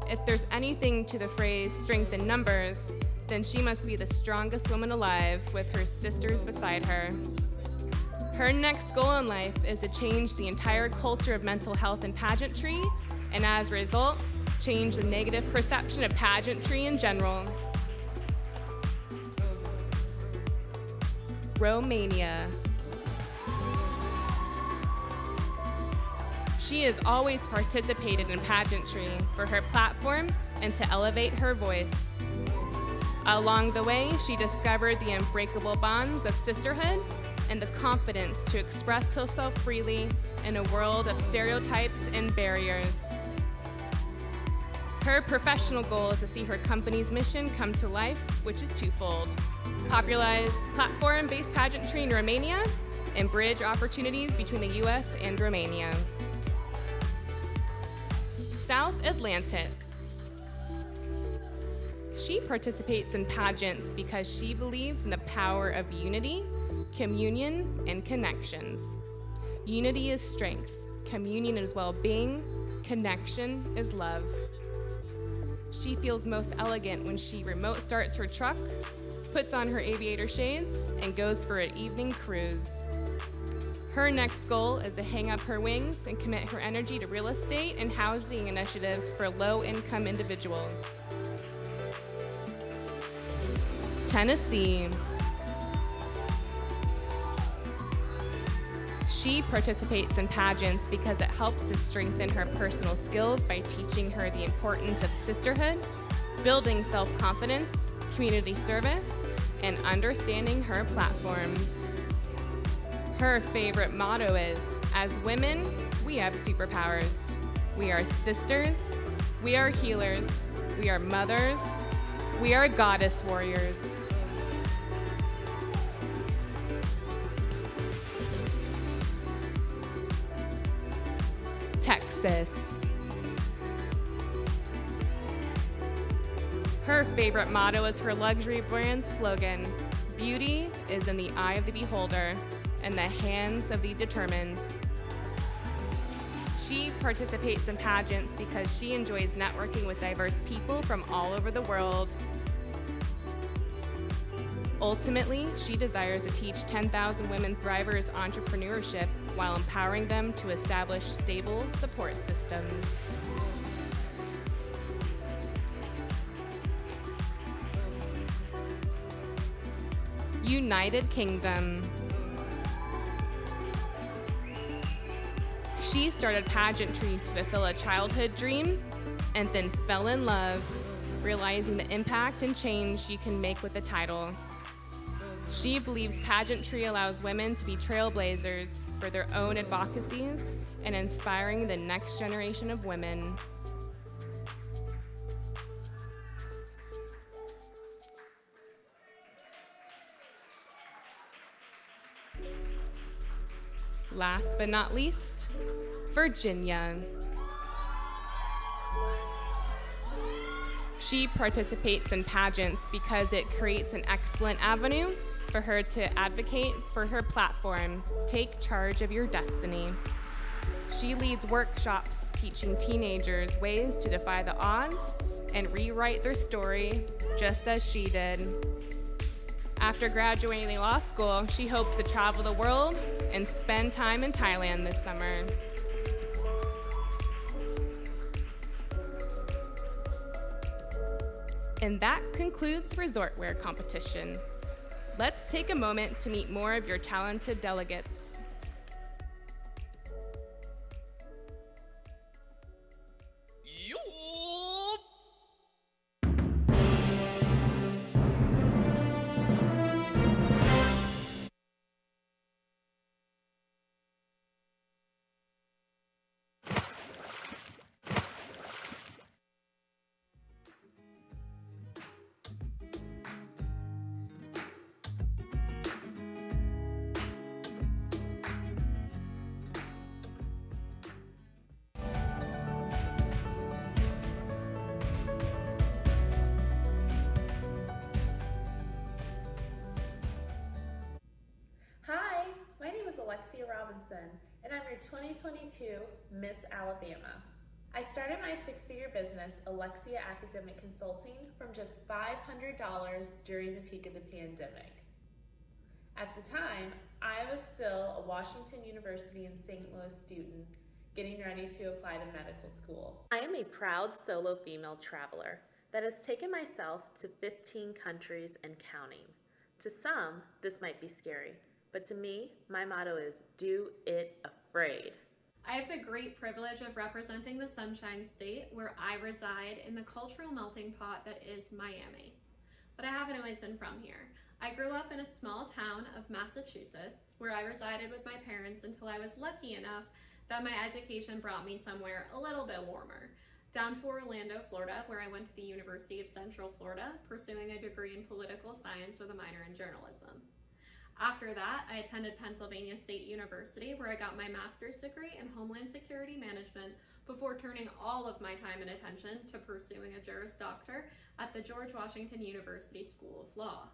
If there's anything to the phrase strength in numbers, then she must be the strongest woman alive with her sisters beside her. Her next goal in life is to change the entire culture of mental health and pageantry, and as a result, change the negative perception of pageantry in general. Romania. She has always participated in pageantry for her platform and to elevate her voice. Along the way, she discovered the unbreakable bonds of sisterhood and the confidence to express herself freely in a world of stereotypes and barriers. Her professional goal is to see her company's mission come to life, which is twofold: popularize platform-based pageantry in Romania and bridge opportunities between the U.S. and Romania. South Atlantic. She participates in pageants because she believes in the power of unity, communion, and connections. Unity is strength, communion is well-being, connection is love. She feels most elegant when she remote starts her truck, puts on her aviator shades, and goes for an evening cruise. Her next goal is to hang up her wings and commit her energy to real estate and housing initiatives for low-income individuals. Tennessee. She participates in pageants because it helps to strengthen her personal skills by teaching her the importance of sisterhood, building self-confidence, community service, and understanding her platform. Her favorite motto is, as women, we have superpowers. We are sisters, we are healers, we are mothers, we are goddess warriors. Texas. Her favorite motto is her luxury brand's slogan, beauty is in the eye of the beholder and the hands of the determined. She participates in pageants because she enjoys networking with diverse people from all over the world. Ultimately, she desires to teach 10,000 women thrivers entrepreneurship while empowering them to establish stable support systems. United Kingdom. She started pageantry to fulfill a childhood dream and then fell in love, realizing the impact and change you can make with the title. She believes pageantry allows women to be trailblazers for their own advocacies and inspiring the next generation of women. Last but not least, Virginia. She participates in pageants because it creates an excellent avenue for her to advocate for her platform, Take Charge of Your Destiny. She leads workshops teaching teenagers ways to defy the odds and rewrite their story just as she did. After graduating law school, she hopes to travel the world and spend time in Thailand this summer. And that concludes Resort Wear Competition. Let's take a moment to meet more of your talented delegates. Hi, my name is Alexia Robinson, and I'm your 2022 Miss Alabama. I started my six-figure business, Alexia Academic Consulting, from just $500 during the peak of the pandemic. At the time, I was still a Washington University in St. Louis student getting ready to apply to medical school. I am a proud solo female traveler that has taken myself to 15 countries and counting. To some, this might be scary, but to me, my motto is do it afraid. I have the great privilege of representing the Sunshine State, where I reside in the cultural melting pot that is Miami. But I haven't always been from here. I grew up in a small town of Massachusetts, where I resided with my parents until I was lucky enough that my education brought me somewhere a little bit warmer, down to Orlando, Florida, where I went to the University of Central Florida, pursuing a degree in political science with a minor in journalism. After that, I attended Pennsylvania State University, where I got my master's degree in Homeland Security Management before turning all of my time and attention to pursuing a Juris Doctor at the George Washington University School of Law.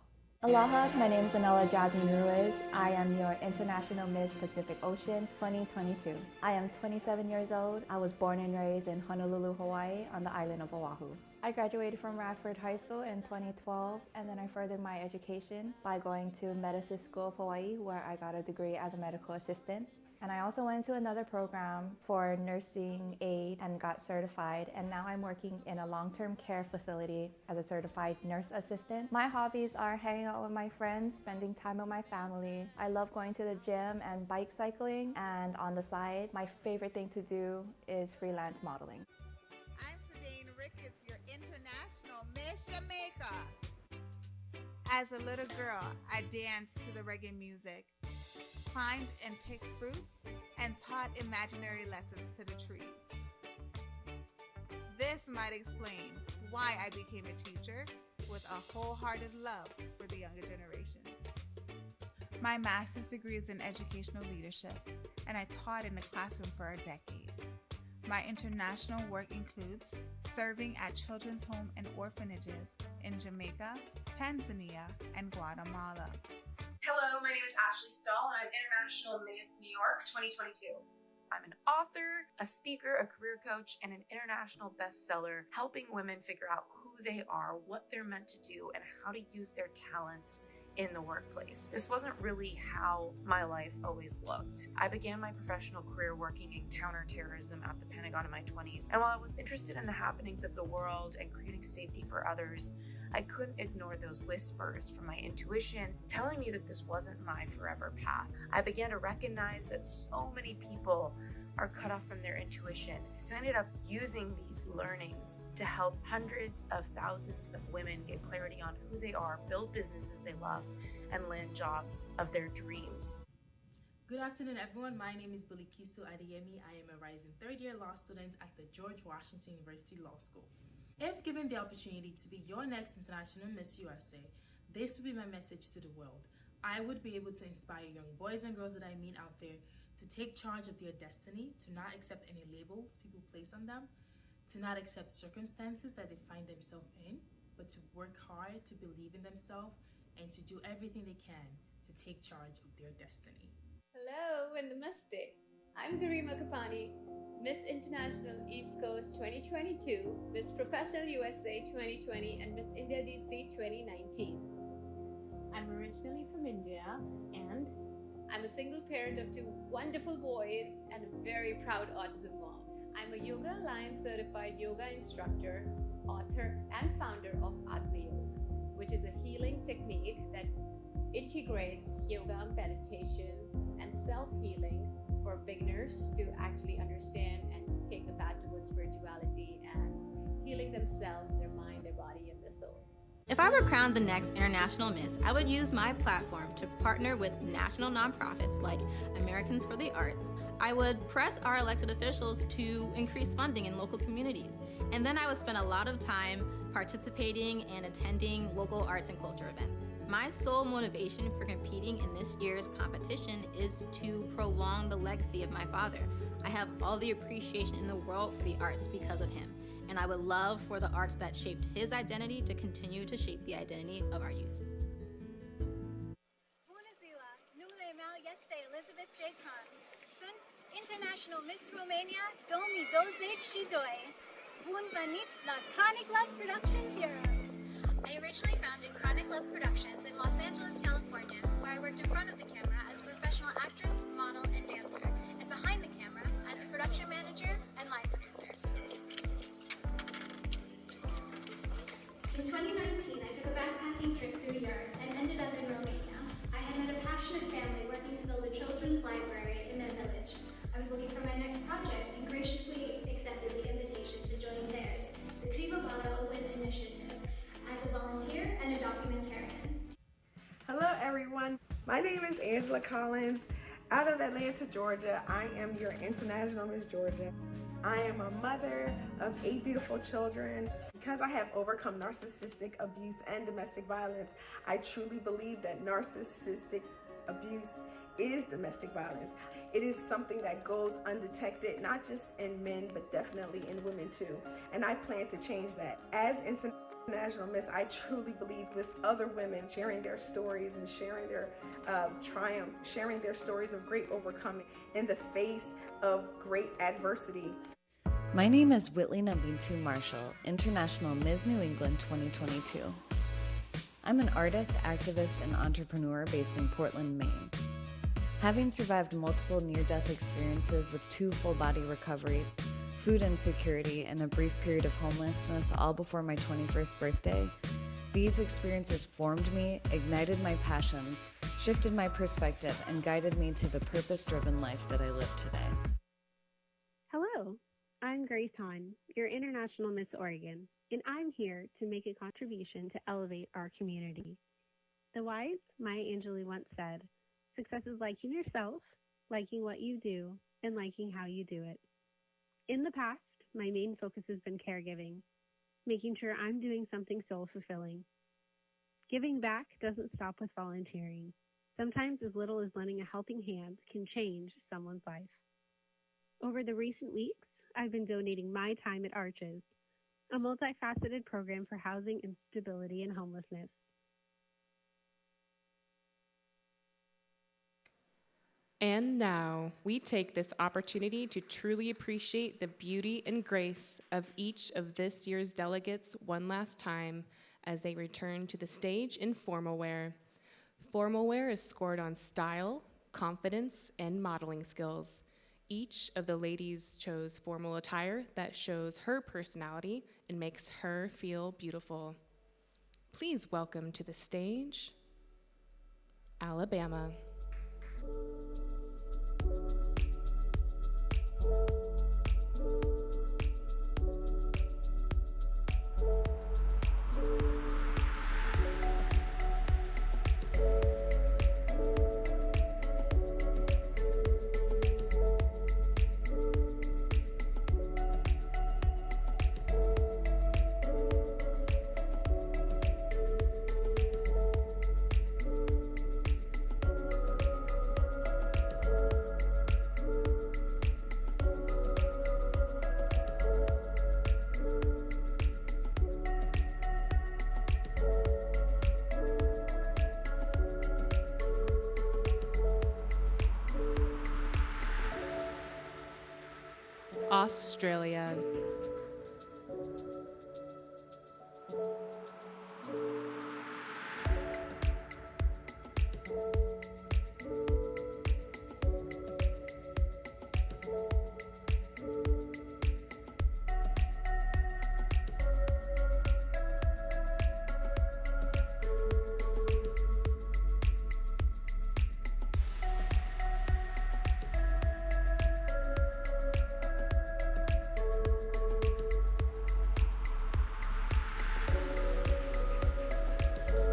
Aloha, my name is Anela Jasmine Ruiz. I am your International Ms Pacific Ocean 2022. I am 27 years old. I was born and raised in Honolulu, Hawaii on the island of Oahu. I graduated from Radford High School in 2012, and then I furthered my education by going to Medicine School of Hawaii, where I got a degree as a medical assistant. And I also went to another program for nursing aid and got certified. And now I'm working in a long-term care facility as a certified nurse assistant. My hobbies are hanging out with my friends, spending time with my family. I love going to the gym and bike cycling. And on the side, my favorite thing to do is freelance modeling. I'm Sadine Ricketts, your International Miss Jamaica. As a little girl, I danced to the reggae music, climbed and picked fruits, and taught imaginary lessons to the trees. This might explain why I became a teacher with a wholehearted love for the younger generations. My master's degree is in educational leadership, and I taught in the classroom for a decade. My international work includes serving at children's home and orphanages in Jamaica, Tanzania, and Guatemala. Hello, my name is Ashley Stahl, and I'm International Ms New York 2022. I'm an author, a speaker, a career coach, and an international bestseller, helping women figure out who they are, what they're meant to do, and how to use their talents in the workplace. This wasn't really how my life always looked. I began my professional career working in counterterrorism at the Pentagon in my 20s, and while I was interested in the happenings of the world and creating safety for others, I couldn't ignore those whispers from my intuition telling me that this wasn't my forever path. I began to recognize that so many people are cut off from their intuition. So I ended up using these learnings to help hundreds of thousands of women get clarity on who they are, build businesses they love, and land jobs of their dreams. Good afternoon, everyone. My name is Bulikisu Adeyemi. I am a rising third-year law student at the George Washington University Law School. If given the opportunity to be your next International Miss USA, this would be my message to the world. I would be able to inspire young boys and girls that I meet out there to take charge of their destiny, to not accept any labels people place on them, to not accept circumstances that they find themselves in, but to work hard, to believe in themselves, and to do everything they can to take charge of their destiny. Hello and namaste. I'm Garima Kapani, Miss International East Coast 2022, Miss Professional USA 2020, and Miss India DC 2019. I'm originally from India, and I'm a single parent of 2 wonderful boys and a very proud autism mom. I'm a Yoga Alliance certified yoga instructor, author, and founder of Atma Yoga, which is a healing technique that integrates yoga, meditation, and self-healing for beginners to actually understand and take the path towards spirituality and healing themselves, their mind, their body, and their soul. If I were crowned the next International Miss, I would use my platform to partner with national nonprofits like Americans for the Arts. I would press our elected officials to increase funding in local communities. And then I would spend a lot of time participating and attending local arts and culture events. My sole motivation for competing in this year's competition is to prolong the legacy of my father. I have all the appreciation in the world for the arts because of him. And I would love for the arts that shaped his identity to continue to shape the identity of our youth. Bună ziua! Numele meu este Elizabeth J. Khan. Sunt International Miss Romania 2022. Bun venit la Chronic Love Productions Europe. I originally founded Chronic Love Productions in Los Angeles, California, where I worked in front of the camera as a professional actress, model, and dancer, and behind the camera as a production manager and line producer. In 2019, I took a backpacking trip through Europe and ended up in Romania. I had met a passionate family working to build a children's library in their village. I was looking for my next project and graciously accepted the invitation to join theirs, the Krivabara Open Initiative, as a volunteer and a documentarian. Hello everyone, my name is Angela Collins. Out of Atlanta, Georgia, I am your International Miss Georgia. I am a mother of 8 beautiful children. Because I have overcome narcissistic abuse and domestic violence, I truly believe that narcissistic abuse is domestic violence. It is something that goes undetected, not just in men, but definitely in women too. And I plan to change that. As International Miss, I truly believe with other women sharing their stories and sharing their triumphs, sharing their stories of great overcoming in the face of great adversity. My name is Whitley Nabintu Marshall, International Ms New England 2022. I'm an artist, activist, and entrepreneur based in Portland, Maine. Having survived multiple near-death experiences with 2 full-body recoveries, food insecurity, and a brief period of homelessness all before my 21st birthday, these experiences formed me, ignited my passions, shifted my perspective, and guided me to the purpose-driven life that I live today. Hello, I'm Grace Hahn, your International Miss Oregon, and I'm here to make a contribution to elevate our community. The wise Maya Angelou once said, "Success is liking yourself, liking what you do, and liking how you do it." In the past, my main focus has been caregiving, making sure I'm doing something soul-fulfilling. Giving back doesn't stop with volunteering. Sometimes as little as lending a helping hand can change someone's life. Over the recent weeks, I've been donating my time at Arches, a multifaceted program for housing instability and homelessness. And now, we take this opportunity to truly appreciate the beauty and grace of each of this year's delegates one last time as they return to the stage in formal wear. Formal wear is scored on style, confidence, and modeling skills. Each of the ladies chose formal attire that shows her personality and makes her feel beautiful. Please welcome to the stage, Alabama. Australia.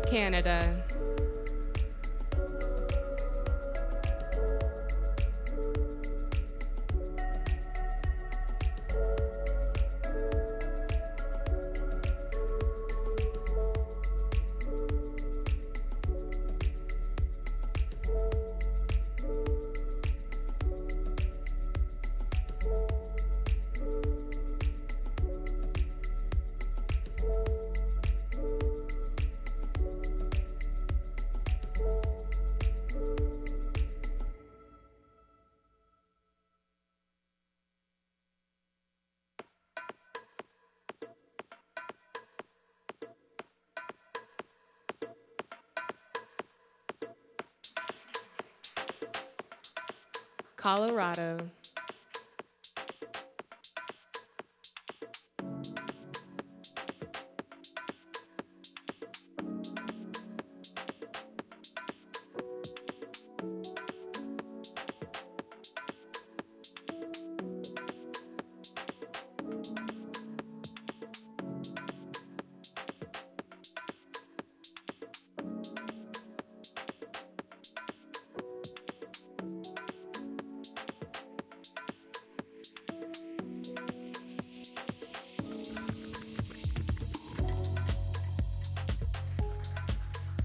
Canada. Colorado.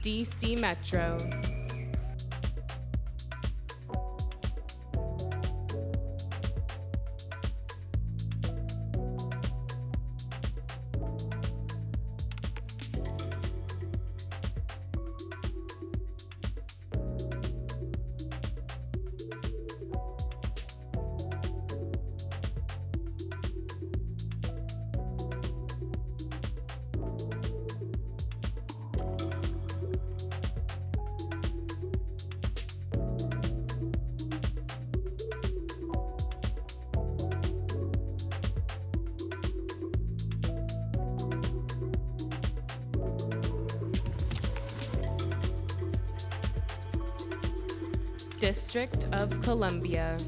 DC Metro. District of Columbia.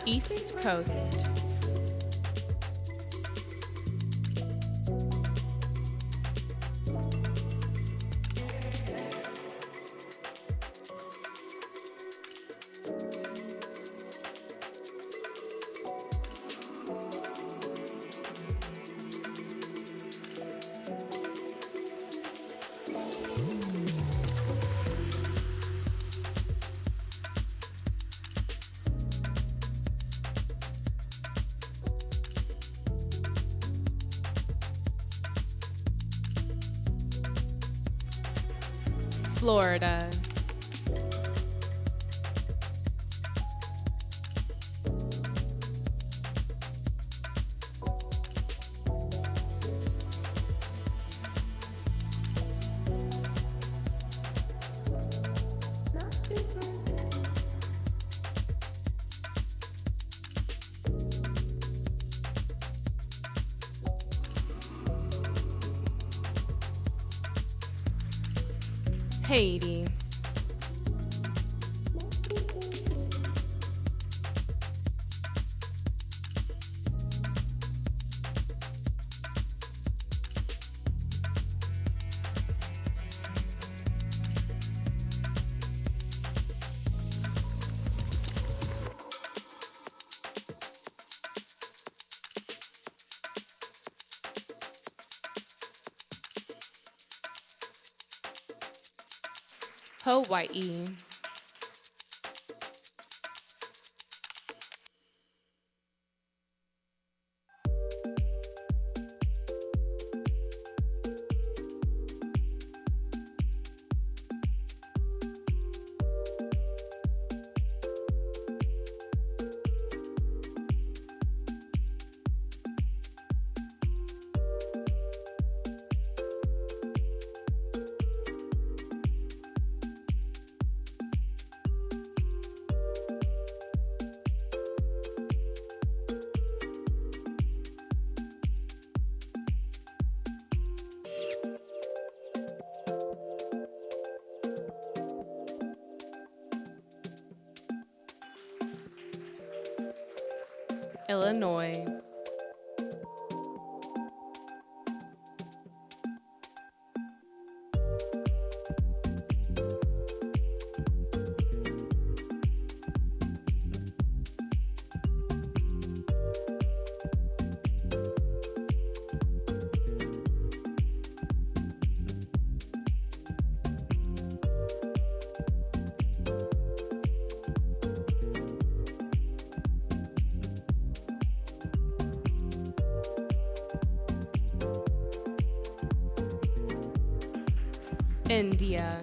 East Coast. Florida. Haiti. Hawaii. Illinois. India.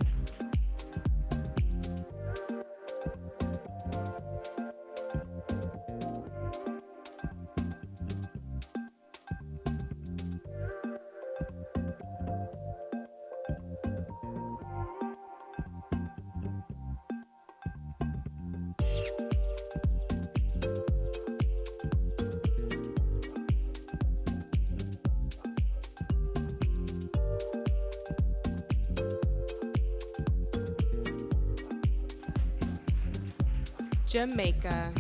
Jamaica.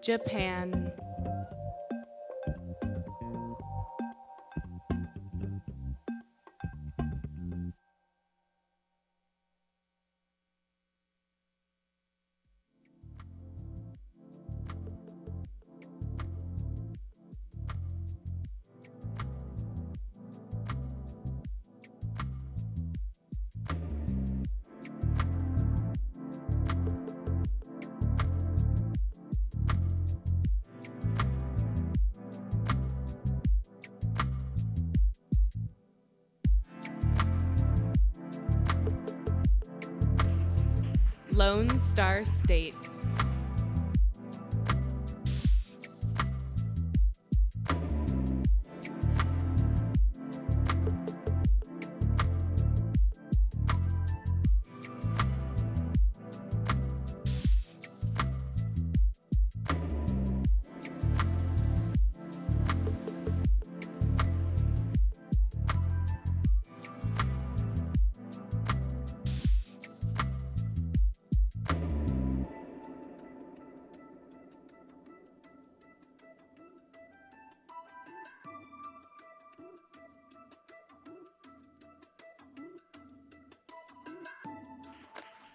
Japan. Lone Star State.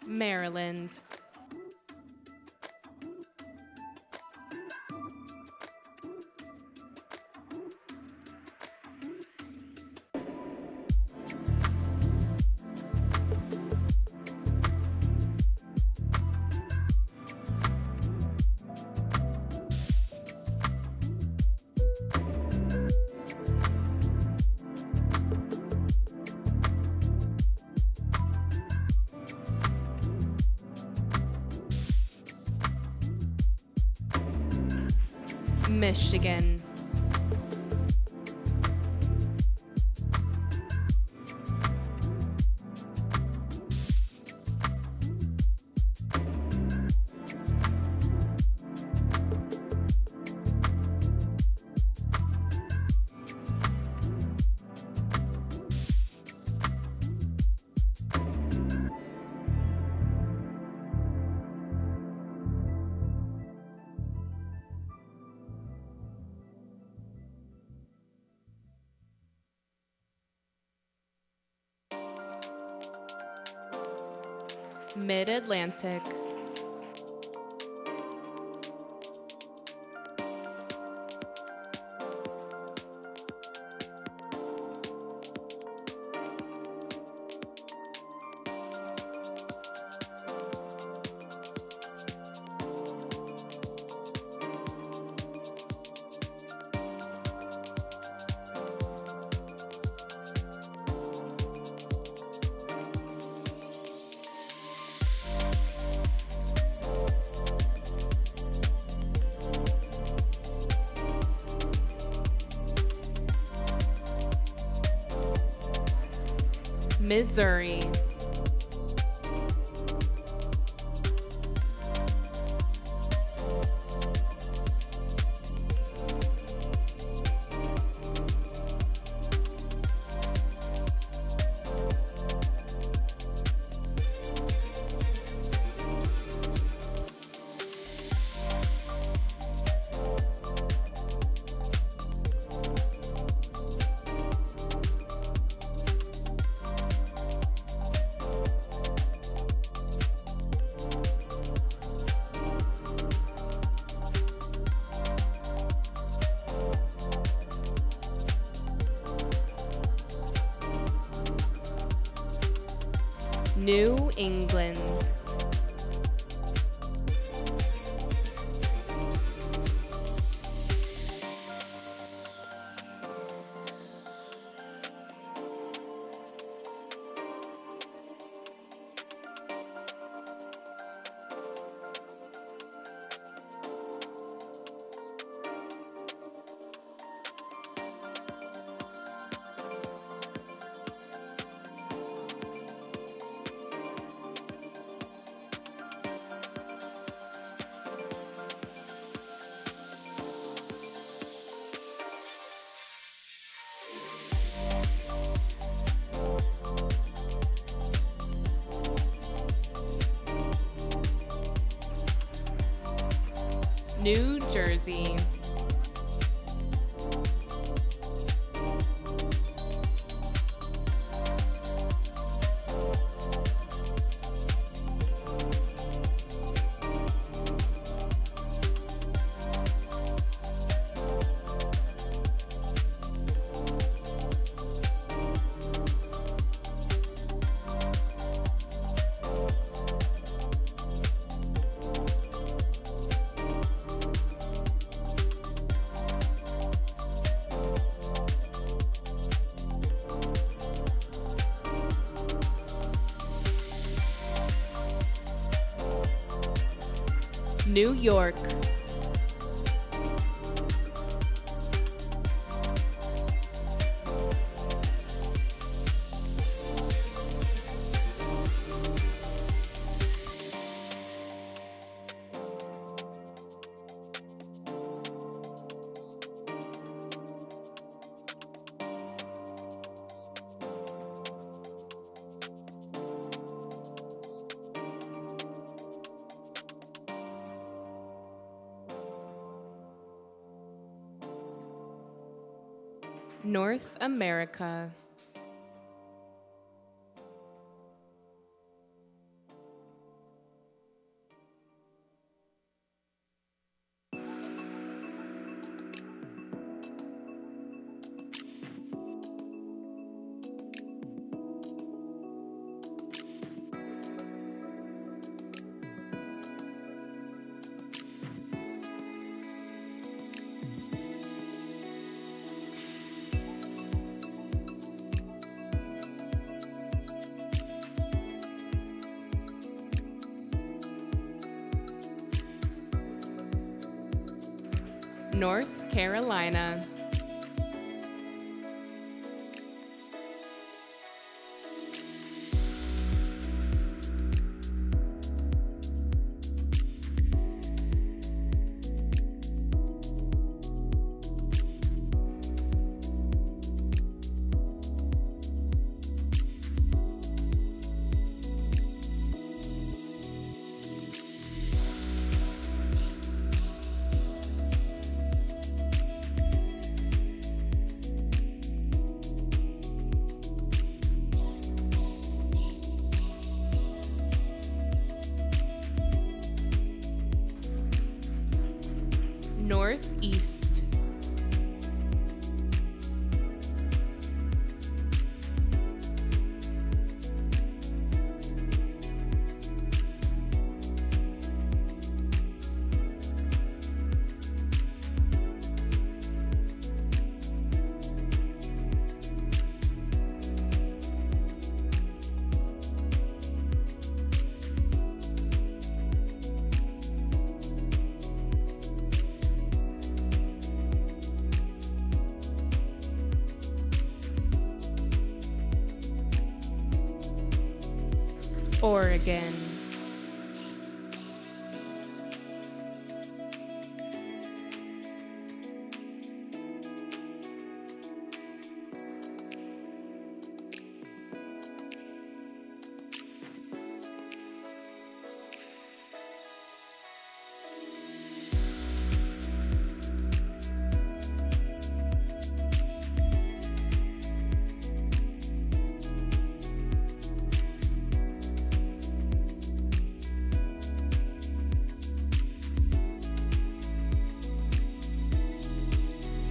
Maryland. Michigan. Mid-Atlantic. Missouri. New England. New Jersey. New York. North America. North Carolina. Northeast. Oregon.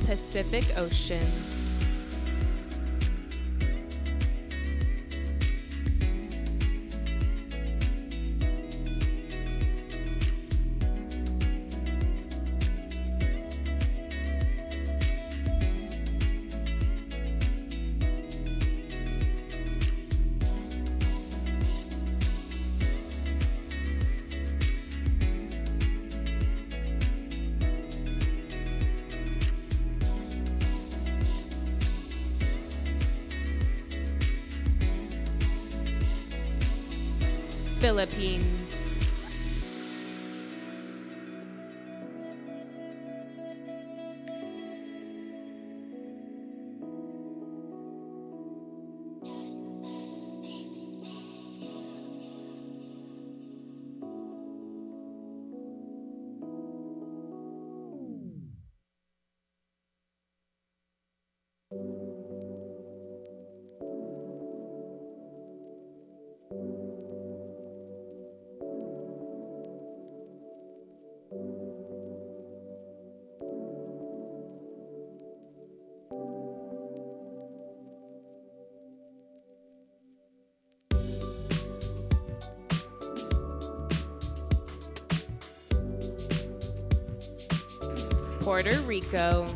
Pacific Ocean. Philippines. Puerto Rico.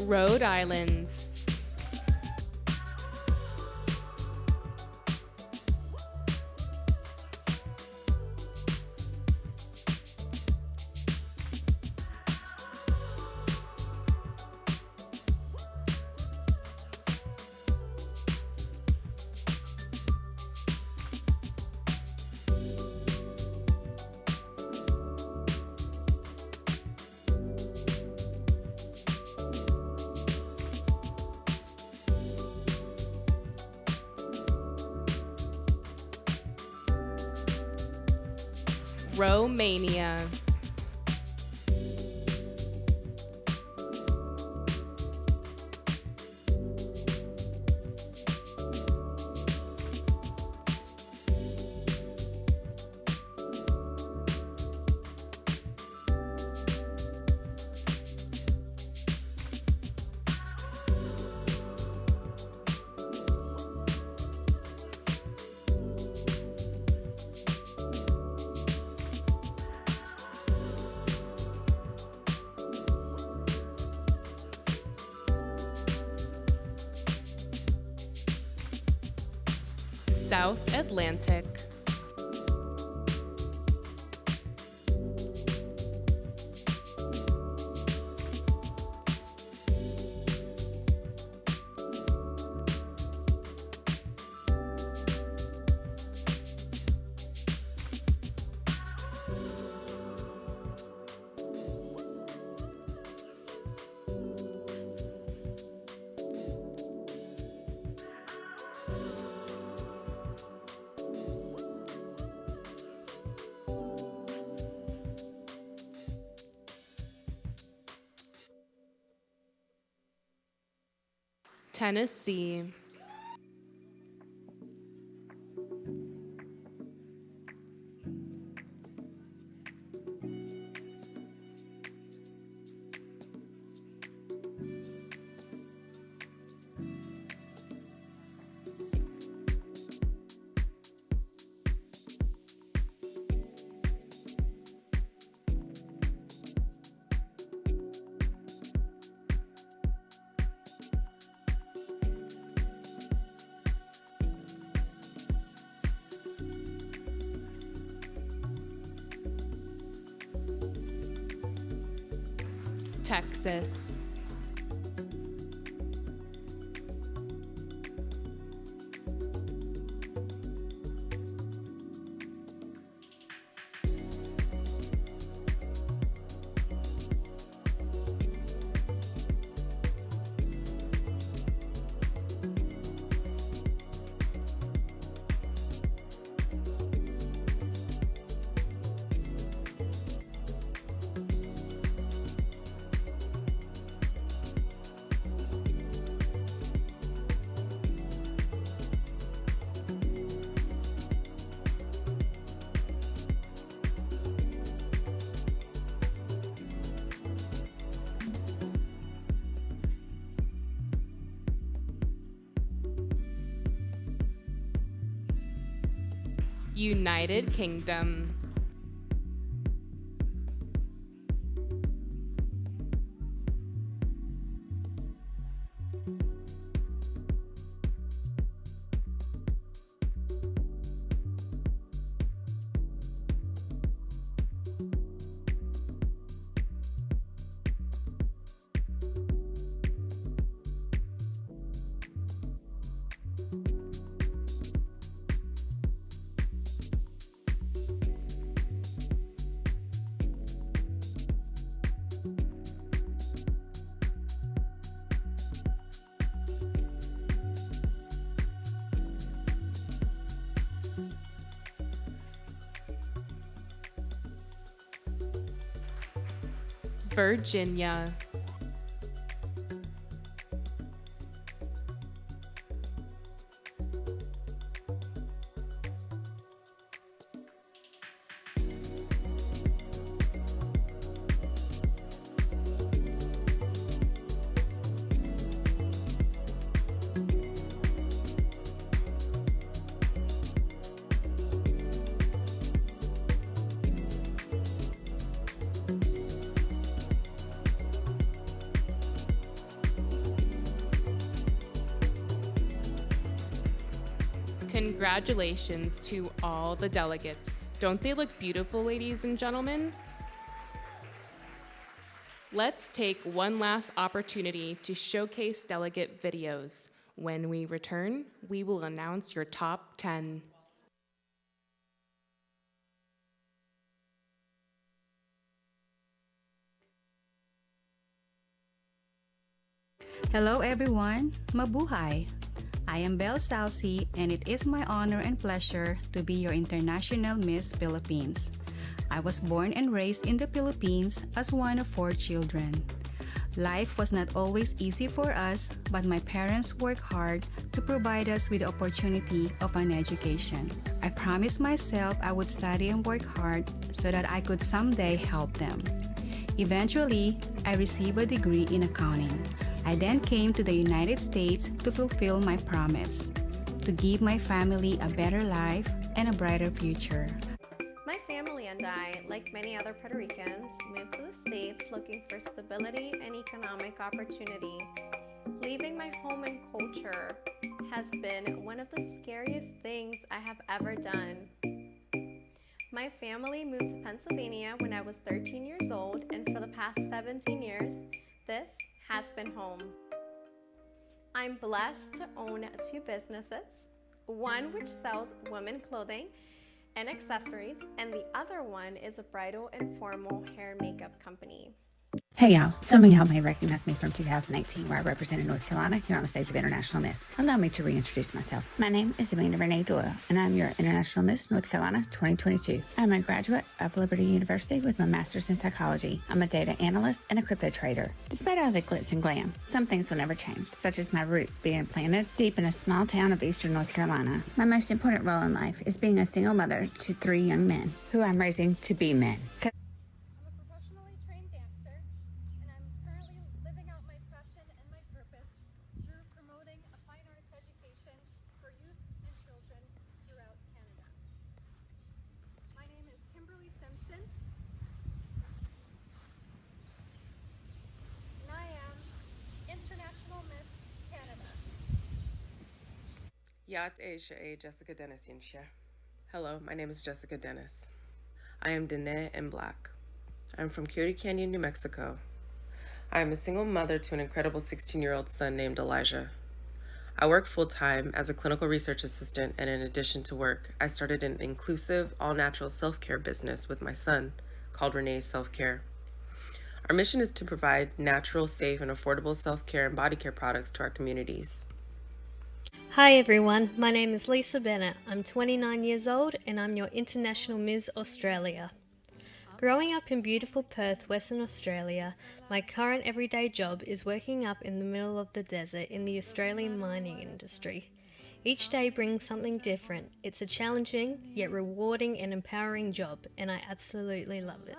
Rhode Islands. Romania. South Atlantic. Tennessee. Texas. United Kingdom. Virginia. Congratulations to all the delegates. Don't they look beautiful, ladies and gentlemen? Let's take one last opportunity to showcase delegate videos. When we return, we will announce your top 10. Hello everyone, mabuhay! I am Belle Salsi and it is my honor and pleasure to be your International Miss Philippines. I was born and raised in the Philippines as one of 4 children. Life was not always easy for us, but my parents worked hard to provide us with the opportunity of an education. I promised myself I would study and work hard so that I could someday help them. Eventually, I received a degree in accounting. I then came to the United States to fulfill my promise, to give my family a better life and a brighter future. My family and I, like many other Puerto Ricans, moved to the States looking for stability and economic opportunity. Leaving my home and culture has been one of the scariest things I have ever done. My family moved to Pennsylvania when I was 13 years old, and for the past 17 years, this has been home. I'm blessed to own 2 businesses, one which sells women clothing and accessories, and the other one is a bridal and formal hair makeup company. Hey y'all, some of y'all may recognize me from 2018 where I represented North Carolina here on the stage of International Miss. Allow me to reintroduce myself. My name is Amanda Renee Doyle and I'm your International Miss North Carolina 2022. I'm a graduate of Liberty University with my master's in psychology. I'm a data analyst and a crypto trader. Despite all the glitz and glam, some things will never change, such as my roots being planted deep in a small town of eastern North Carolina. My most important role in life is being a single mother to 3 young men who I'm raising to be men. Yat Asia A. Jessica Dennis Yinsha. Hello, my name is Jessica Dennis. I am Dene and Black. I'm from Coyote Canyon, New Mexico. I am a single mother to an incredible 16-year-old son named Elijah. I work full-time as a clinical research assistant, and in addition to work, I started an inclusive, all-natural self-care business with my son called Renee's Self-Care. Our mission is to provide natural, safe, and affordable self-care and body care products to our communities. Hi everyone, my name is Lisa Bennett. I'm 29 years old and I'm your International Ms Australia. Growing up in beautiful Perth, Western Australia, my current everyday job is working up in the middle of the desert in the Australian mining industry. Each day brings something different. It's a challenging, yet rewarding and empowering job, and I absolutely love it.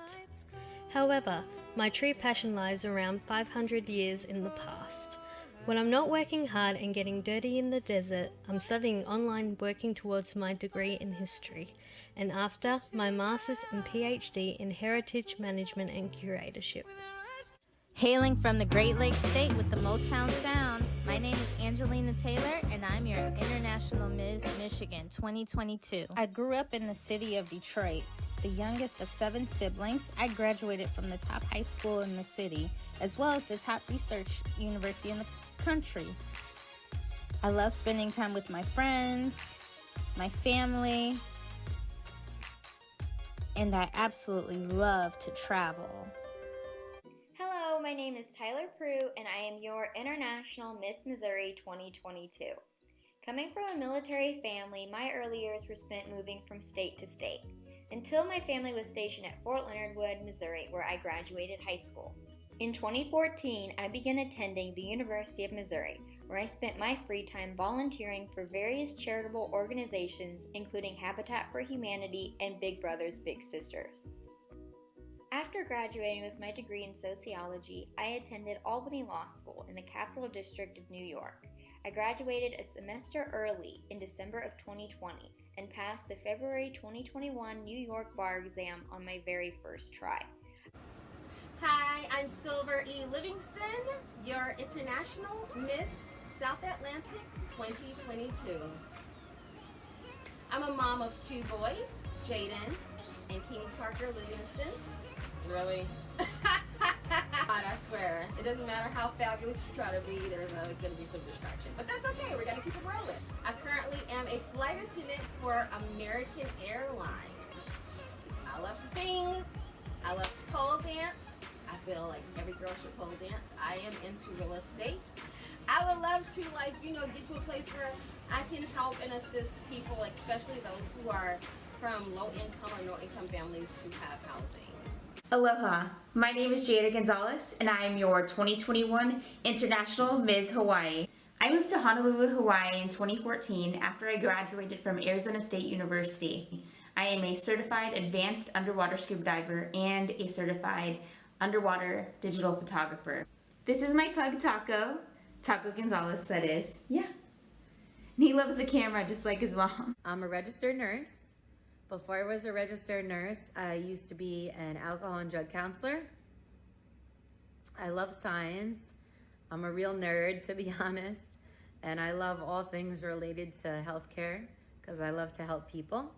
However, my true passion lies around 500 years in the past. When I'm not working hard and getting dirty in the desert, I'm studying online working towards my degree in history, and after, my master's and PhD in heritage management and curatorship. Hailing from the Great Lakes State with the Motown sound, my name is Angelina Taylor and I'm your International Ms Michigan 2022. I grew up in the city of Detroit, the youngest of 7 siblings. I graduated from the top high school in the city, as well as the top research university in the country. I love spending time with my friends, my family, and I absolutely love to travel. Hello, my name is Tyler Prue, and I am your International Miss Missouri 2022. Coming from a military family, my early years were spent moving from state to state. until my family was stationed at Fort Leonard Wood, Missouri, where I graduated high school. In 2014, I began attending the University of Missouri, where I spent my free time volunteering for various charitable organizations, including Habitat for Humanity and Big Brothers Big Sisters. After graduating with my degree in sociology, I attended Albany Law School in the Capital District of New York. I graduated a semester early in December of 2020 and passed the February 2021 New York bar exam on my very first try. Hi, I'm Silver E. Livingston, your International Miss South Atlantic 2022. I'm a mom of 2 boys, Jaden and King Parker Livingston. Really? God, I swear, it doesn't matter how fabulous you try to be, there's always going to be some distraction. But that's okay, we're going to keep it rolling. I currently am a flight attendant for American Airlines. I love to sing, I love to pole dance. I feel like every girl should pole dance. I am into real estate. I would love to, get to a place where I can help and assist people, especially those who are from low income or no income families, to have housing. Aloha, my name is Jada Gonzalez and I am your 2021 International Ms. Hawaii. I moved to Honolulu, Hawaii in 2014 after I graduated from Arizona State University. I am a certified advanced underwater scuba diver and a certified underwater digital photographer. This is my pug Taco Gonzalez, that is. Yeah. And he loves the camera just like his mom. I'm a registered nurse. Before I was a registered nurse, I used to be an alcohol and drug counselor. I love science. I'm a real nerd, to be honest. And I love all things related to healthcare because I love to help people.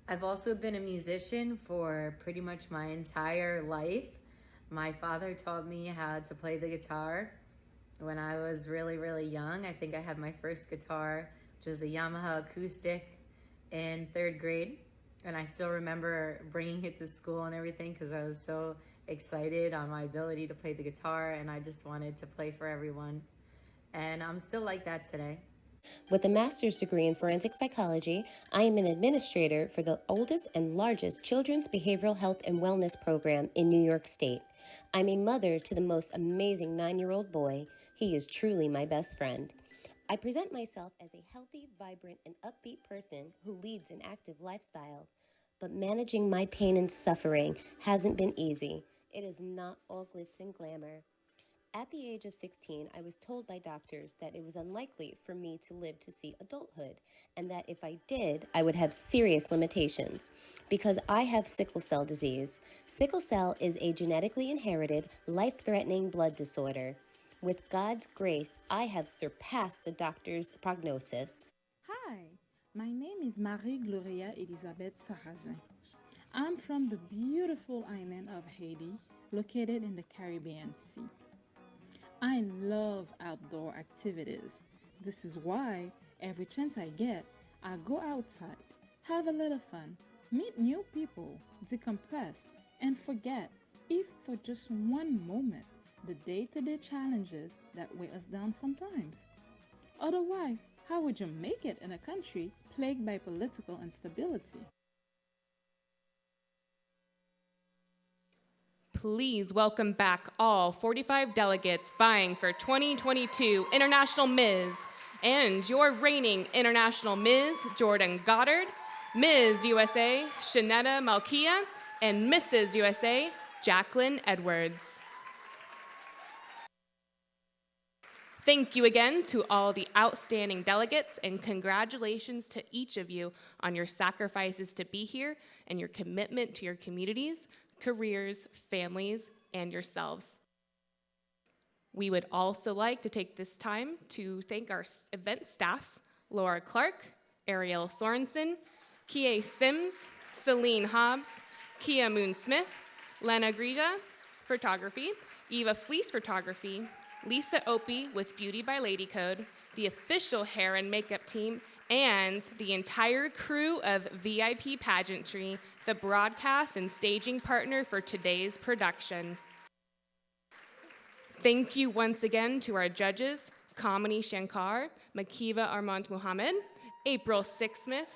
I've also been a musician for pretty much my entire life. My father taught me how to play the guitar when I was really, really young. I think I had my first guitar, which was a Yamaha acoustic, in 3rd grade. And I still remember bringing it to school and everything because I was so excited on my ability to play the guitar and I just wanted to play for everyone. And I'm still like that today. With a master's degree in forensic psychology, I am an administrator for the oldest and largest children's behavioral health and wellness program in New York State. I'm a mother to the most amazing 9-year-old boy. He is truly my best friend. I present myself as a healthy, vibrant, and upbeat person who leads an active lifestyle. But managing my pain and suffering hasn't been easy. It is not all glitz and glamour. At the age of 16, I was told by doctors that it was unlikely for me to live to see adulthood, and that if I did, I would have serious limitations, because I have sickle cell disease. Sickle cell is a genetically inherited, life-threatening blood disorder. With God's grace, I have surpassed the doctor's prognosis. Hi, my name is Marie Gloria Elizabeth Sarrazin. I'm from the beautiful island of Haiti, located in the Caribbean Sea. I love outdoor activities. This is why every chance I get, I go outside, have a little fun, meet new people, decompress, and forget, if for just one moment, the day-to-day challenges that weigh us down sometimes. Otherwise, how would you make it in a country plagued by political instability? Please welcome back all 45 delegates vying for 2022 International Ms. and your reigning International Ms. Jordan Goddard, Ms. USA Shanetta Malkia, and Mrs. USA Jacqueline Edwards. Thank you again to all the outstanding delegates, and congratulations to each of you on your sacrifices to be here and your commitment to your communities, careers, families, and yourselves. We would also like to take this time to thank our event staff, Laura Clark, Ariel Sorensen, Kie Sims, Celine Hobbs, Kia Moon Smith, Lena Grija, photography, Eva Fleece, photography, Lisa Opie with Beauty by Lady Code, the official hair and makeup team, and the entire crew of VIP Pageantry, the broadcast and staging partner for today's production. Thank you once again to our judges, Kamini Shankar, Makiva Armand Muhammad, April Sixsmith,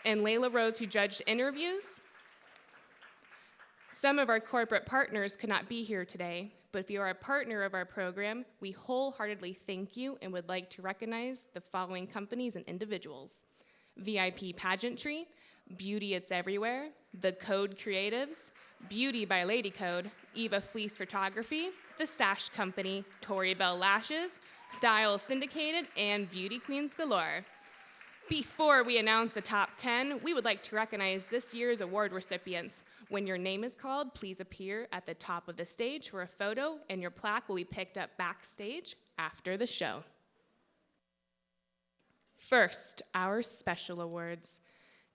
and Layla Rose, who judged interviews. Some of our corporate partners could not be here today, but if you are a partner of our program, we wholeheartedly thank you and would like to recognize the following companies and individuals: VIP Pageantry, Beauty It's Everywhere, The Code Creatives, Beauty by Lady Code, Eva Fleece Photography, The Sash Company, Tori Bell Lashes, Style Syndicated, and Beauty Queens Galore. Before we announce the top 10, we would like to recognize this year's award recipients. When your name is called, please appear at the top of the stage for a photo, and your plaque will be picked up backstage after the show. First, our special awards.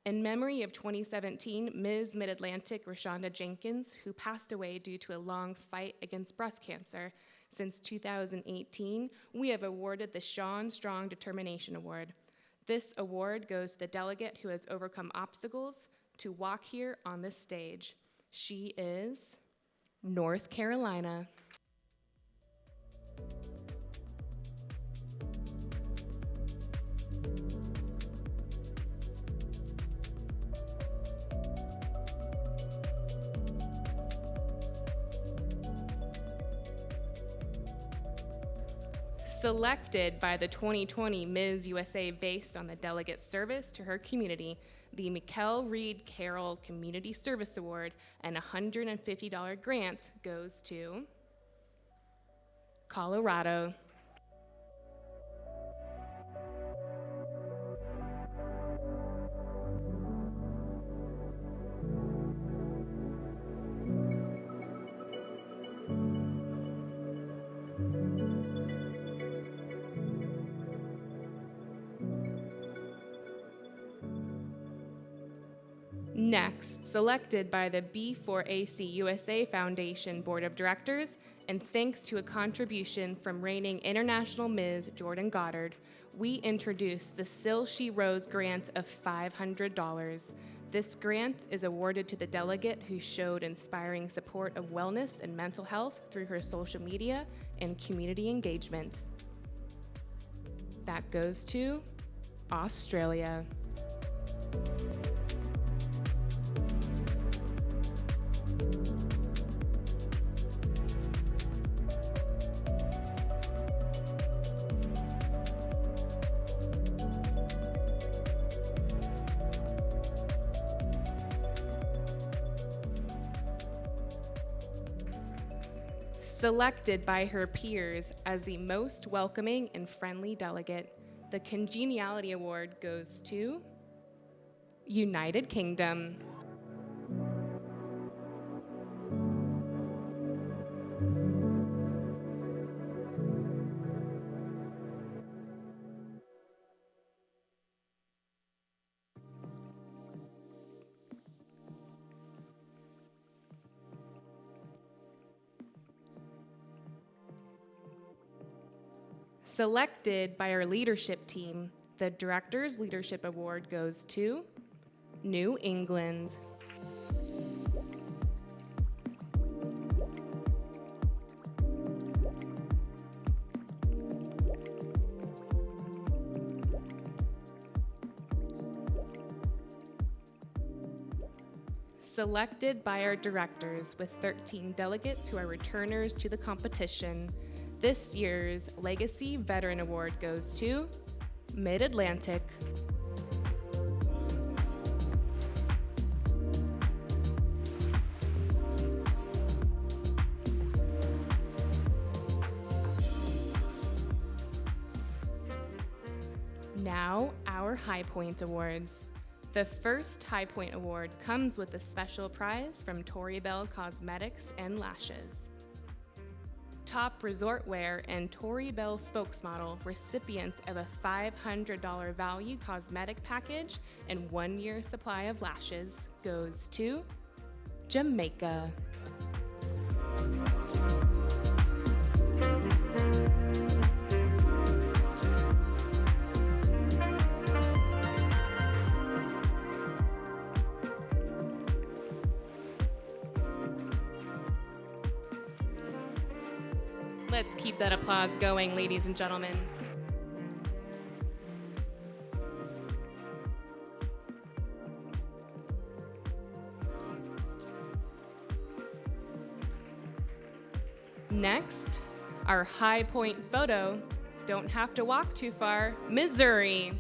In memory of 2017 Ms. Mid-Atlantic Rashonda Jenkins, who passed away due to a long fight against breast cancer. Since 2018, we have awarded the Sean Strong Determination Award. This award goes to the delegate who has overcome obstacles to walk here on this stage. She is North Carolina. Selected by the 2020 Ms. USA based on the delegate service to her community, the Mikkel Reed Carroll Community Service Award and $150 grant goes to Colorado. Next, selected by the B4AC USA Foundation Board of Directors, and thanks to a contribution from reigning International Ms. Jordan Goddard, we introduce the Still She Rose grant of $500. This grant is awarded to the delegate who showed inspiring support of wellness and mental health through her social media and community engagement. That goes to Australia. Selected by her peers as the most welcoming and friendly delegate, the Congeniality Award goes to United Kingdom. Selected by our leadership team, the Director's Leadership Award goes to New England. Selected by our directors with 13 delegates who are returners to the competition. This year's Legacy Veteran Award goes to Mid-Atlantic. Now, our High Point Awards. The first High Point Award comes with a special prize from Tori Bell Cosmetics and Lashes. Top Resort Wear and Tori Bell Spokesmodel, recipients of a $500 value cosmetic package and 1 year supply of lashes, goes to Jamaica. Let's keep that applause going, ladies and gentlemen. Next, our high point photo. Don't have to walk too far. Missouri.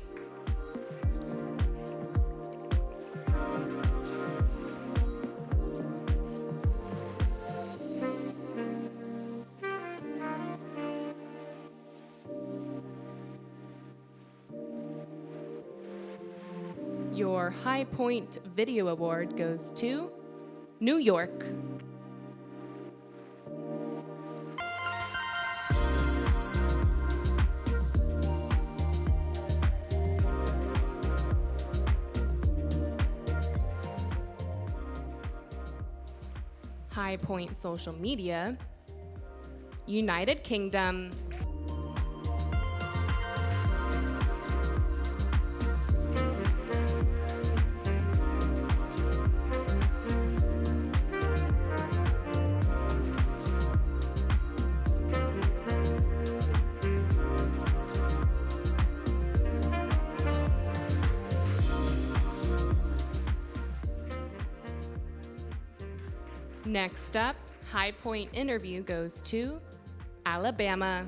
Your High Point Video Award goes to New York. High Point Social Media, United Kingdom. Next up, High Point Interview goes to Alabama.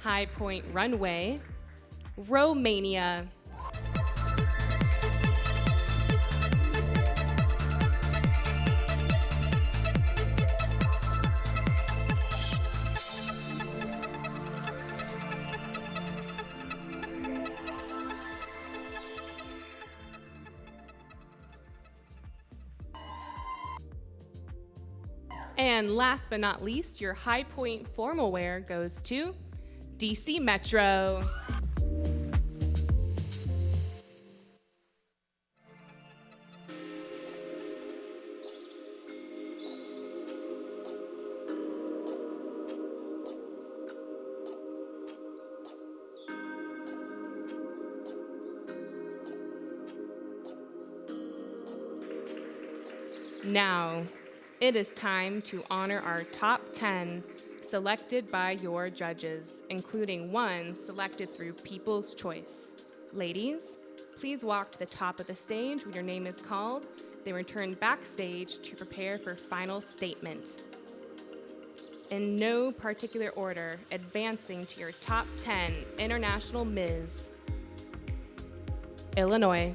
High Point Runway, Romania. And last but not least, your High Point formal wear goes to DC Metro. Now, it is time to honor our top 10 selected by your judges, including one selected through People's Choice. Ladies, please walk to the top of the stage when your name is called, then return backstage to prepare for final statement. In no particular order, advancing to your top 10 International Ms. Illinois.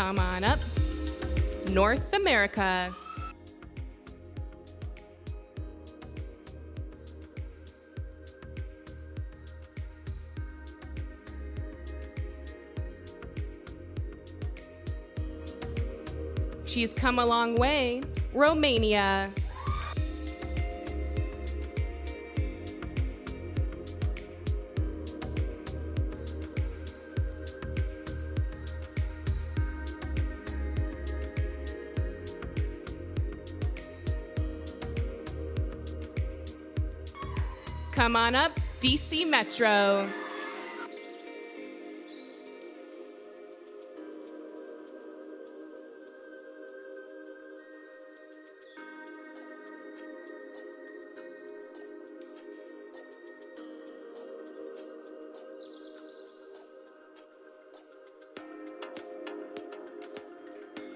Come on up, North America. She's come a long way, Romania. Come on up, DC Metro.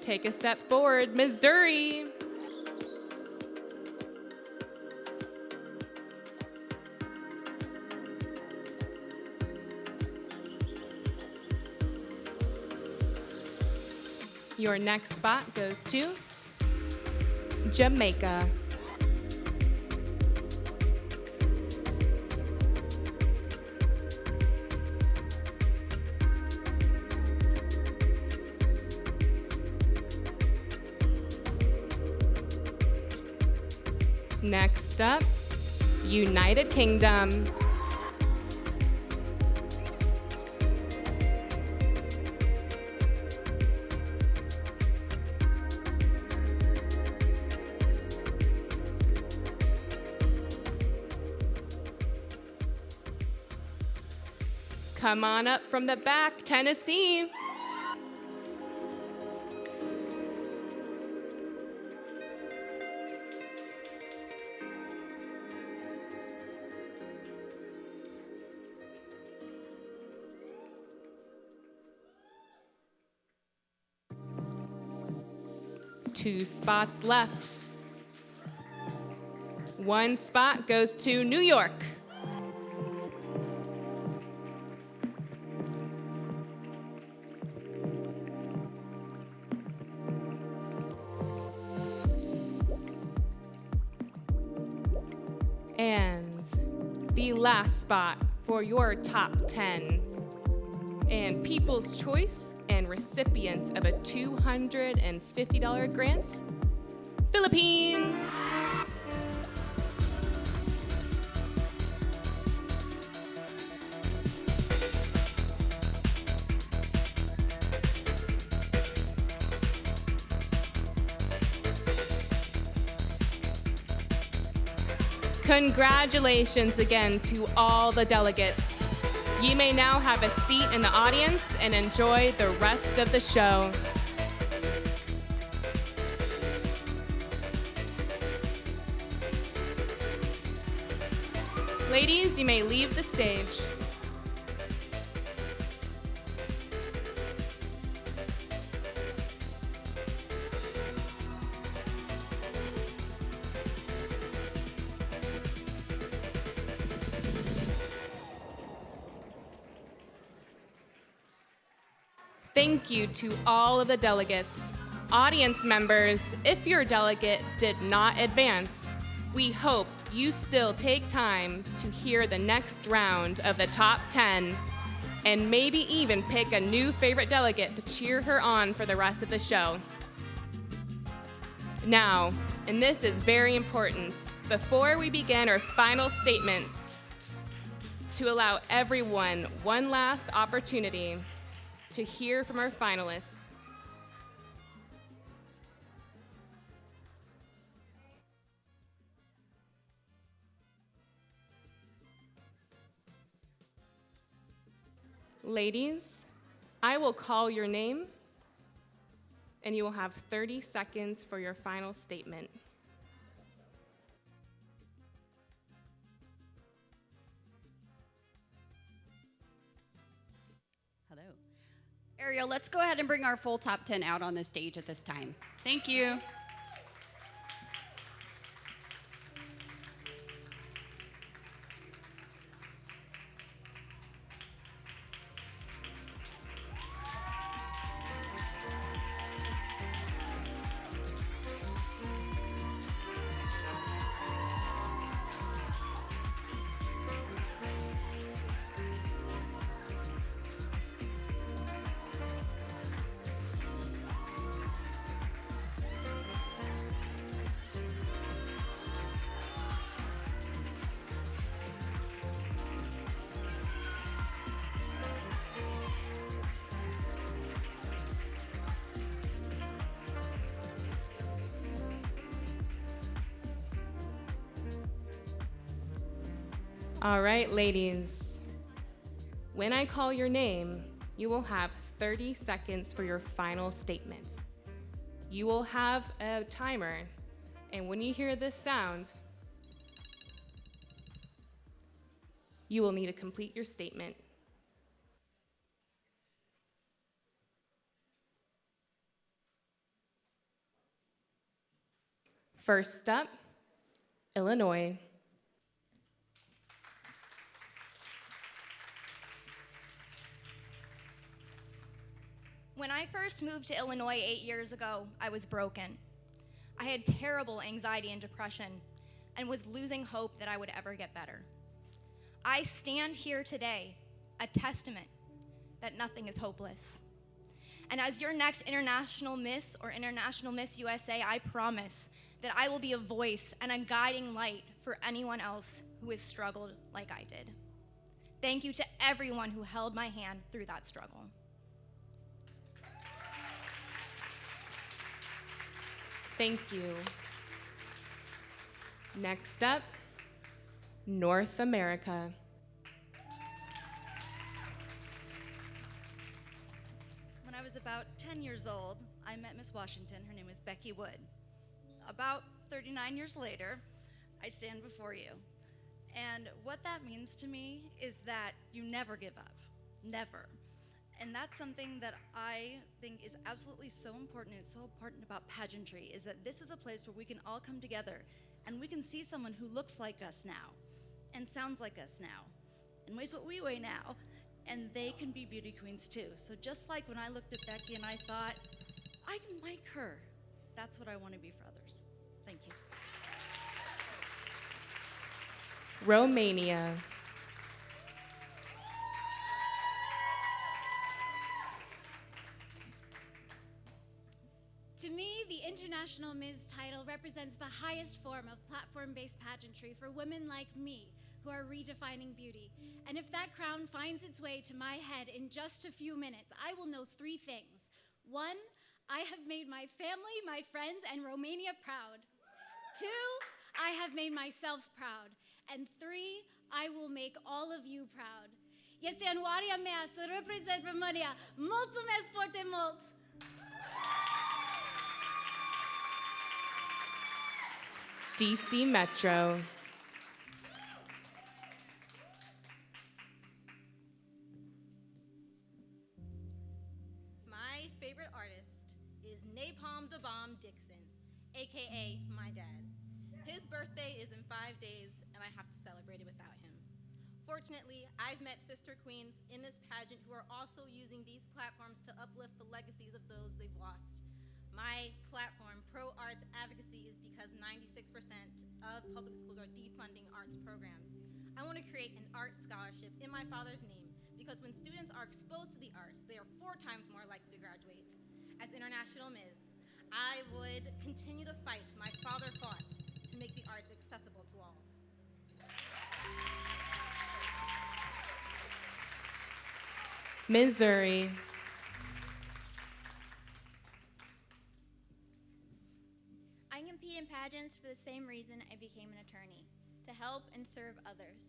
Take a step forward, Missouri. Your next spot goes to Jamaica. Next up, United Kingdom. Come on up from the back, Tennessee. Two spots left. One spot goes to New York. And the last spot for your top 10 and People's Choice and recipients of a $250 grant, Philippines. Congratulations again to all the delegates. You may now have a seat in the audience and enjoy the rest of the show. Ladies, you may leave the stage. Thank you to all of the delegates. Audience members, if your delegate did not advance, we hope you still take time to hear the next round of the top 10 and maybe even pick a new favorite delegate to cheer her on for the rest of the show. Now, and this is very important, before we begin our final statements, to allow everyone one last opportunity to hear from our finalists. Ladies, I will call your name, and you will have 30 seconds for your final statement. Hello. Ariel, let's go ahead and bring our full top 10 out on the stage at this time. Thank you. All right, ladies. When I call your name, you will have 30 seconds for your final statement. You will have a timer, and when you hear this sound, you will need to complete your statement. First up, Illinois. When I first moved to Illinois 8 years ago, I was broken. I had terrible anxiety and depression and was losing hope that I would ever get better. I stand here today, a testament that nothing is hopeless. And as your next International Miss or International Miss USA, I promise that I will be a voice and a guiding light for anyone else who has struggled like I did. Thank you to everyone who held my hand through that struggle. Thank you. Next up, North America. about 10 years old, I met Miss Washington. Her name was Becky Wood. About 39 years later, I stand before you. And what that means to me is that you never give up, never. And that's something that I think is absolutely so important and so important about pageantry, is that this is a place where we can all come together and we can see someone who looks like us now and sounds like us now and weighs what we weigh now, and they can be beauty queens too. So just like when I looked at Becky and I thought, I'm like her, that's what I want to be for others. Thank you. Romania. To me, the International Ms title represents the highest form of platform-based pageantry for women like me who are redefining beauty. And if that crown finds its way to my head in just a few minutes, I will know 3 things. 1, I have made my family, my friends, and Romania proud. 2, I have made myself proud. And 3, I will make all of you proud. Este onoarea mea să reprezint România. Mulțumesc foarte mult! DC Metro. My favorite artist is Napalm Da Bomb Dixon, aka my dad. His birthday is in 5 days, and I have to celebrate it without him. Fortunately, I've met sister queens in this pageant who are also using these platforms to uplift the legacies of those they've lost. My platform, Pro Arts Advocacy, is because 96% of public schools are defunding arts programs. I want to create an arts scholarship in my father's name, because when students are exposed to the arts, they are 4 times more likely to graduate. As International Ms, I would continue the fight my father fought to make the arts accessible to all. Missouri. I compete in pageants for the same reason I became an attorney, to help and serve others.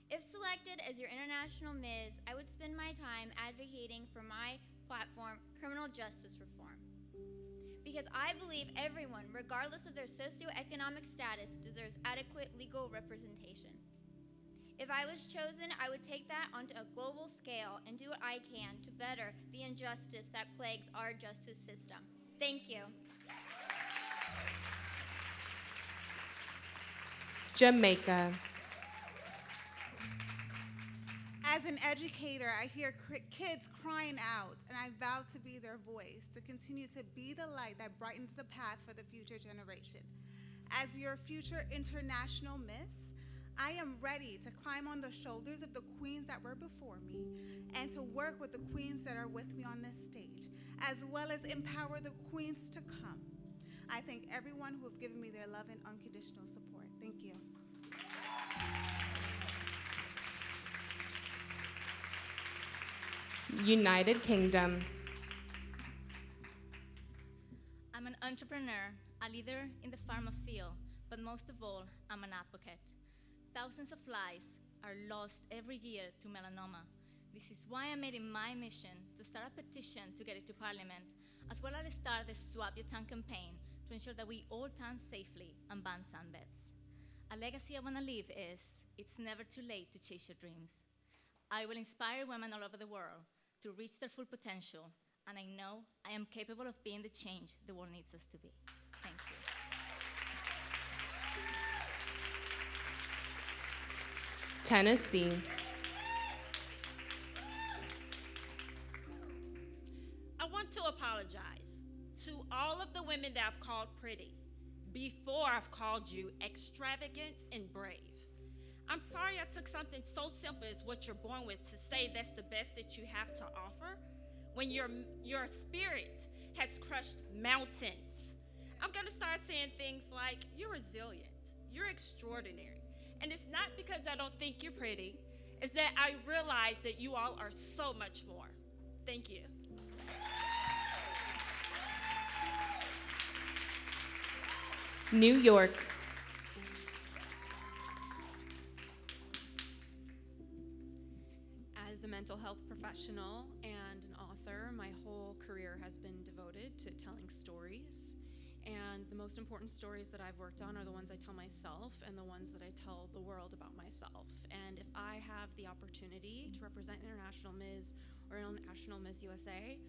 If selected as your International Ms, I would spend my time advocating for my platform, criminal justice reform. Because I believe everyone, regardless of their socioeconomic status, deserves adequate legal representation. If I was chosen, I would take that onto a global scale and do what I can to better the injustice that plagues our justice system. Thank you. Jamaica. As an educator, I hear kids crying out, and I vow to be their voice, to continue to be the light that brightens the path for the future generation. As your future International Miss, I am ready to climb on the shoulders of the queens that were before me and to work with the queens that are with me on this stage, as well as empower the queens to come. I thank everyone who have given me their love and unconditional support. Thank you. United Kingdom. I'm an entrepreneur, a leader in the pharma field, but most of all, I'm an advocate. Thousands of lives are lost every year to melanoma. This is why I made it my mission to start a petition to get it to Parliament, as well as start the Swap Your Tongue campaign to ensure that we all tan safely and ban sunbeds. A legacy I want to leave is, it's never too late to chase your dreams. I will inspire women all over the world to reach their full potential, and I know I am capable of being the change the world needs us to be. Thank you. Tennessee. I want to apologize to all of the women that I've called pretty before I've called you extravagant and brave. I'm sorry I took something so simple as what you're born with to say that's the best that you have to offer when your spirit has crushed mountains. I'm gonna start saying things like, you're resilient, you're extraordinary. And it's not because I don't think you're pretty, it's that I realize that you all are so much more. Thank you. New York. As a mental health professional and an author, my whole career has important stories that I've worked on are the ones I tell myself and the ones that I tell the world about myself. And if I have the opportunity to represent International Ms. or International Ms. USA,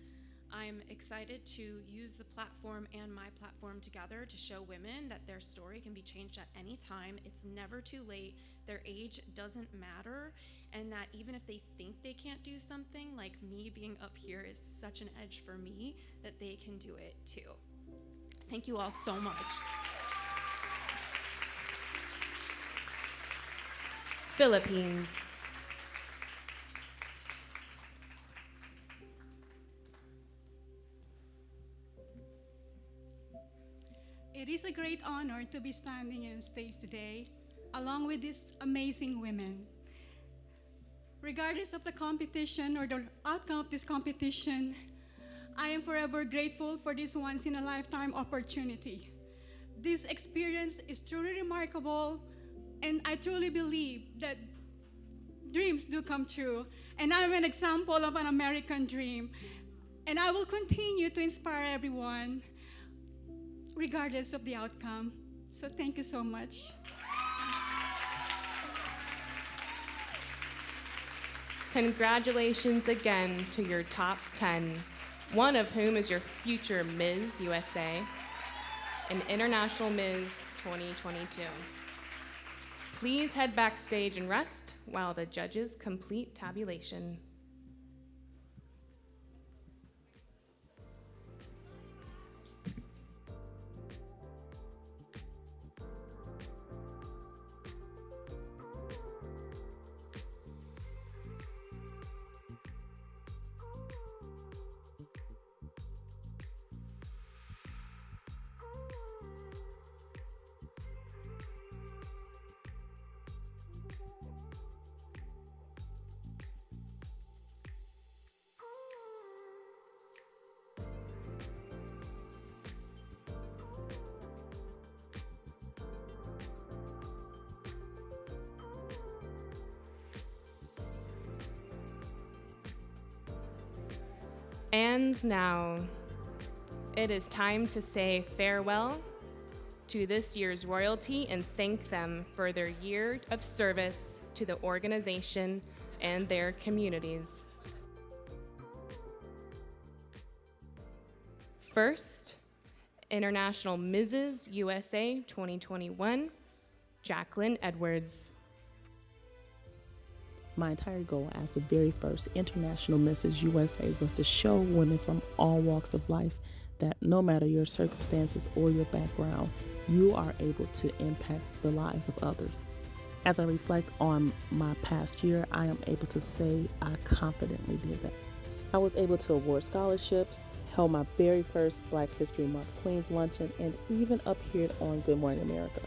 I'm excited to use the platform and my platform together to show women that their story can be changed at any time. It's never too late. Their age doesn't matter, and that even if they think they can't do something, like me being up here is such an edge for me, that they can do it too. Thank you all so much. Philippines. It is a great honor to be standing on stage today, along with these amazing women. Regardless of the competition or the outcome of this competition, I am forever grateful for this once-in-a-lifetime opportunity. This experience is truly remarkable, and I truly believe that dreams do come true, and I'm an example of an American dream, and I will continue to inspire everyone, regardless of the outcome. So thank you so much. Congratulations again to your top 10, one of whom is your future Ms. USA and International Ms. 2022. Please head backstage and rest while the judges complete tabulation. And now, it is time to say farewell to this year's royalty and thank them for their year of service to the organization and their communities. First, International Mrs. USA 2021, Jacqueline Edwards. My entire goal as the very first International Mrs. USA was to show women from all walks of life that no matter your circumstances or your background, you are able to impact the lives of others. As I reflect on my past year, I am able to say I confidently did that. I was able to award scholarships, held my very first Black History Month Queens Luncheon, and even appeared on Good Morning America.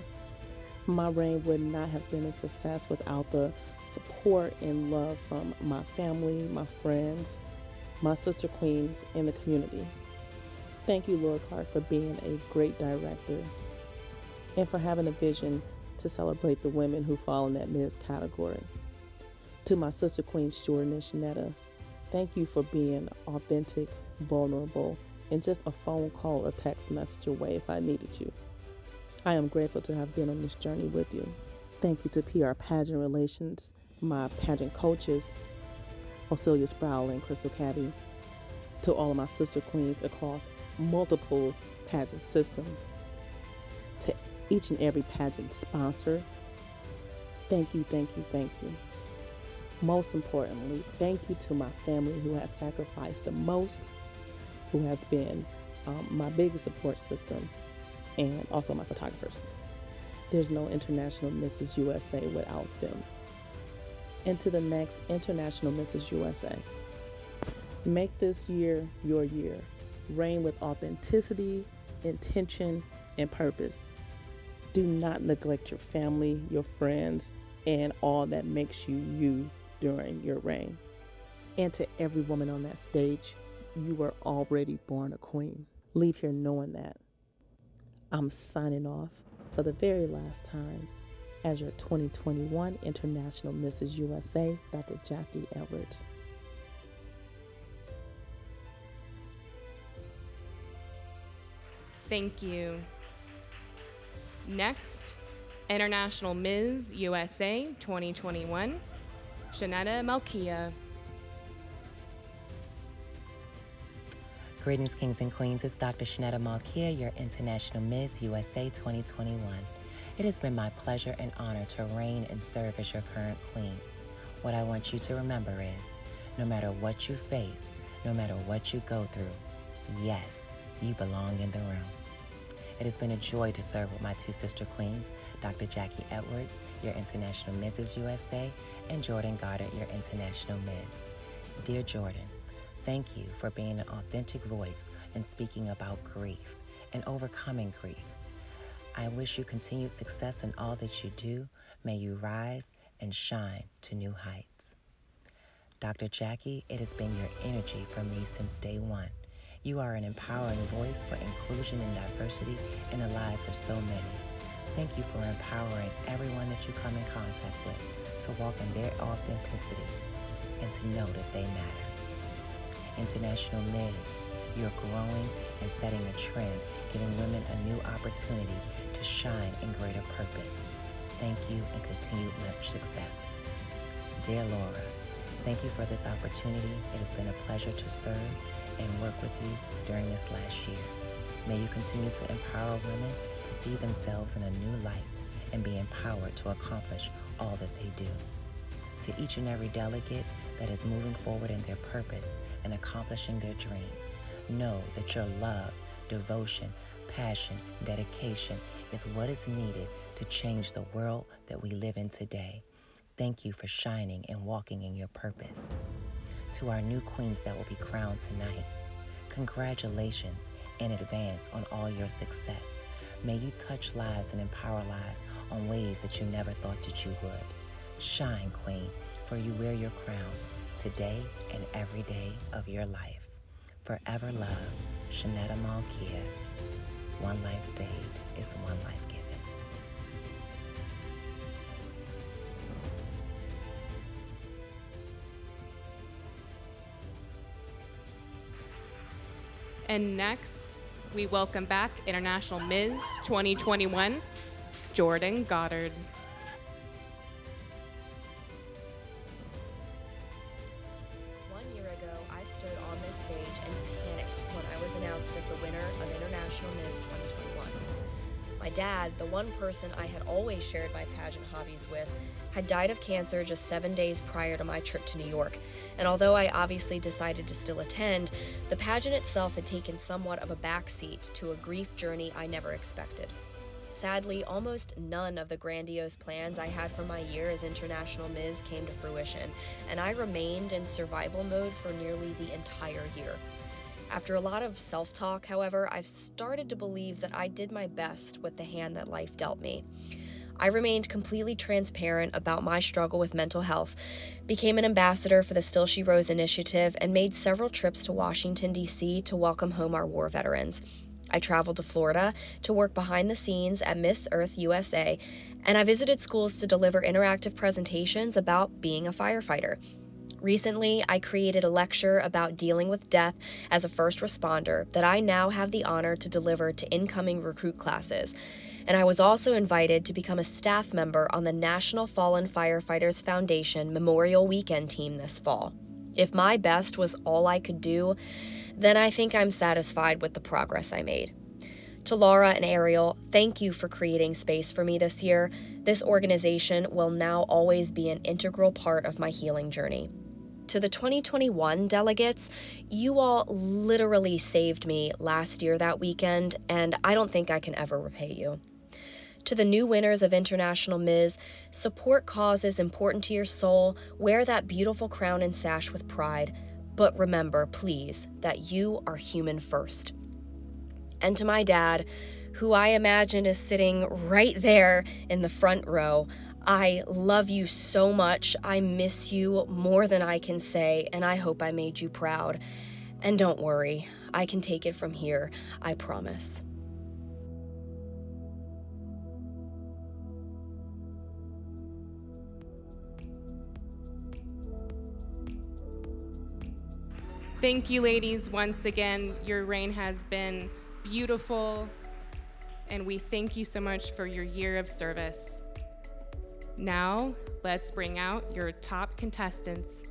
My reign would not have been a success without the support and love from my family, my friends, my sister queens, and the community. Thank you, Lord Clark, for being a great director and for having a vision to celebrate the women who fall in that Ms. category. To my sister queens, Jordan and Shanetta, thank you for being authentic, vulnerable, and just a phone call or text message away if I needed you. I am grateful to have been on this journey with you. Thank you to PR Pageant Relations, my pageant coaches, Ocilia Sproul and Crystal Cabby, to all of my sister queens across multiple pageant systems, to each and every pageant sponsor, thank you, thank you, thank you. Most importantly, thank you to my family who has sacrificed the most, who has been my biggest support system, and also my photographers. There's no International Mrs. USA without them. And to the next International Mrs. USA, make this year your year. Reign with authenticity, intention, and purpose. Do not neglect your family, your friends, and all that makes you you during your reign. And to every woman on that stage, you were already born a queen. Leave here knowing that. I'm signing off for the very last time as your 2021 International Mrs. USA, Dr. Jackie Edwards. Thank you. Next, International Ms USA 2021, Shanetta Malkia. Greetings, kings and queens. It's Dr. Shanetta Malkia, your International Ms USA 2021. It has been my pleasure and honor to reign and serve as your current queen. What I want you to remember is, no matter what you face, no matter what you go through, yes, you belong in the room. It has been a joy to serve with my two sister queens, Dr. Jackie Edwards, your International Mrs. USA, and Jordan Goddard, your International Ms. Dear Jordan, thank you for being an authentic voice and speaking about grief and overcoming grief. I wish you continued success in all that you do. May you rise and shine to new heights. Dr. Jackie, it has been your energy for me since day one. You are an empowering voice for inclusion and diversity in the lives of so many. Thank you for empowering everyone that you come in contact with to walk in their authenticity and to know that they matter. International Ms, you're growing and setting a trend, giving women a new opportunity to shine in greater purpose. Thank you and continued much success. Dear Laura, thank you for this opportunity. It has been a pleasure to serve and work with you during this last year. May you continue to empower women to see themselves in a new light and be empowered to accomplish all that they do. To each and every delegate that is moving forward in their purpose and accomplishing their dreams, know that your love, devotion, passion, dedication is what is needed to change the world that we live in today. Thank you for shining and walking in your purpose. To our new queens that will be crowned tonight, congratulations in advance on all your success. May you touch lives and empower lives on ways that you never thought that you would. Shine, queen, for you wear your crown today and every day of your life. Forever love, Shanetta Malkia. One life saved is one life given. And next, we welcome back International Ms. 2021, Jordan Goddard. One year ago, I stood on this stage and panicked when I was announced as the winner of International Ms. 2021. My dad, the one person I had always shared my pageant hobbies with, had died of cancer just 7 days prior to my trip to New York, and although I obviously decided to still attend, the pageant itself had taken somewhat of a backseat to a grief journey I never expected. Sadly, almost none of the grandiose plans I had for my year as International Ms. came to fruition, and I remained in survival mode for nearly the entire year. After a lot of self-talk, however, I've started to believe that I did my best with the hand that life dealt me. I remained completely transparent about my struggle with mental health, became an ambassador for the Still She Rose initiative, and made several trips to Washington, D.C. to welcome home our war veterans. I traveled to Florida to work behind the scenes at Miss Earth USA, and I visited schools to deliver interactive presentations about being a firefighter. Recently, I created a lecture about dealing with death as a first responder that I now have the honor to deliver to incoming recruit classes. And I was also invited to become a staff member on the National Fallen Firefighters Foundation Memorial Weekend team this fall. If my best was all I could do, then I think I'm satisfied with the progress I made. To Laura and Ariel, thank you for creating space for me this year. This organization will now always be an integral part of my healing journey. To the 2021 delegates, you all literally saved me last year that weekend, and I don't think I can ever repay you. To the new winners of International Ms, support causes important to your soul, wear that beautiful crown and sash with pride, but remember, please, that you are human first. And to my dad, who I imagine is sitting right there in the front row, I love you so much. I miss you more than I can say, and I hope I made you proud. And don't worry, I can take it from here, I promise. Thank you, ladies, once again. Your reign has been beautiful and we thank you so much for your year of service. Now, let's bring out your top contestants.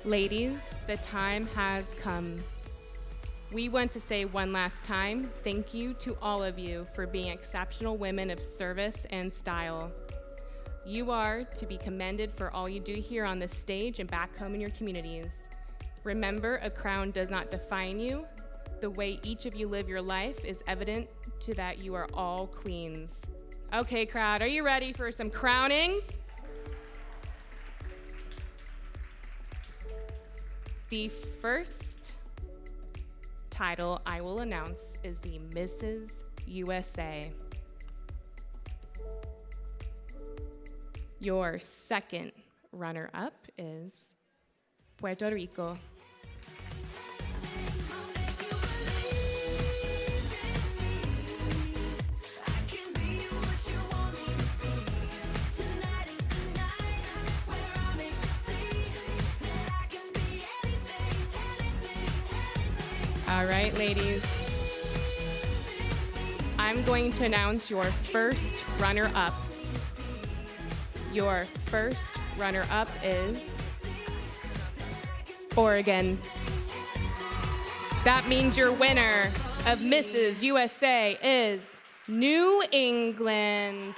Ladies, the time has come. We want to say one last time, thank you to all of you for being exceptional women of service and style. You are to be commended for all you do here on this stage and back home in your communities. Remember, a crown does not define you. The way each of you live your life is evident to that you are all queens. Okay, crowd, are you ready for some crownings? The first title I will announce is the Mrs. USA. Your second runner-up is Puerto Rico. All right, ladies. I'm going to announce your first runner-up. Your first runner-up is Oregon. That means your winner of Mrs. USA is New England.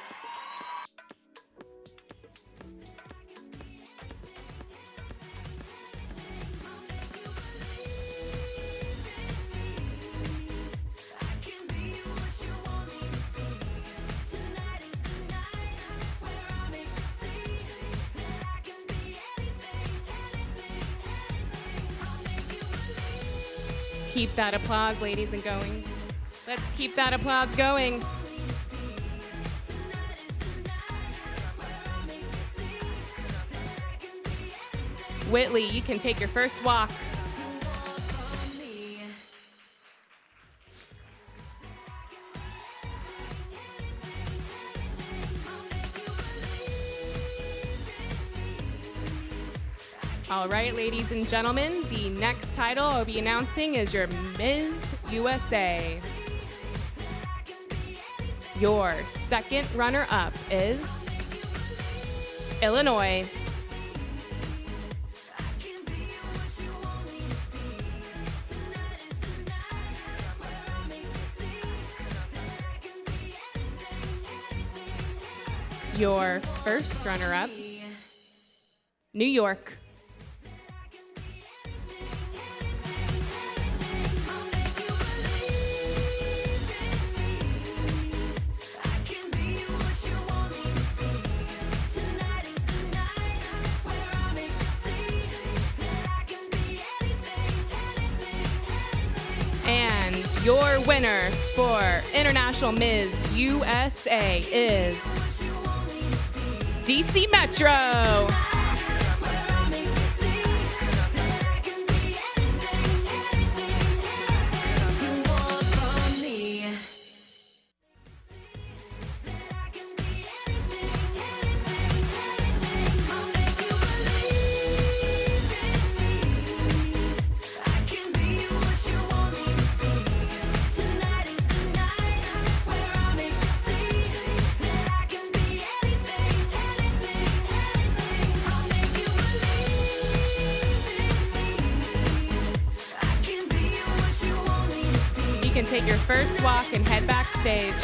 Keep that applause, ladies, and going. Let's keep that applause going. Whitley, you can take your first walk. All right, ladies and gentlemen, the next title I'll be announcing is your Ms. USA. Your second runner-up is Illinois. Your first runner-up, New York. Your winner for International Ms. USA is DC Metro. Take your first walk and head backstage.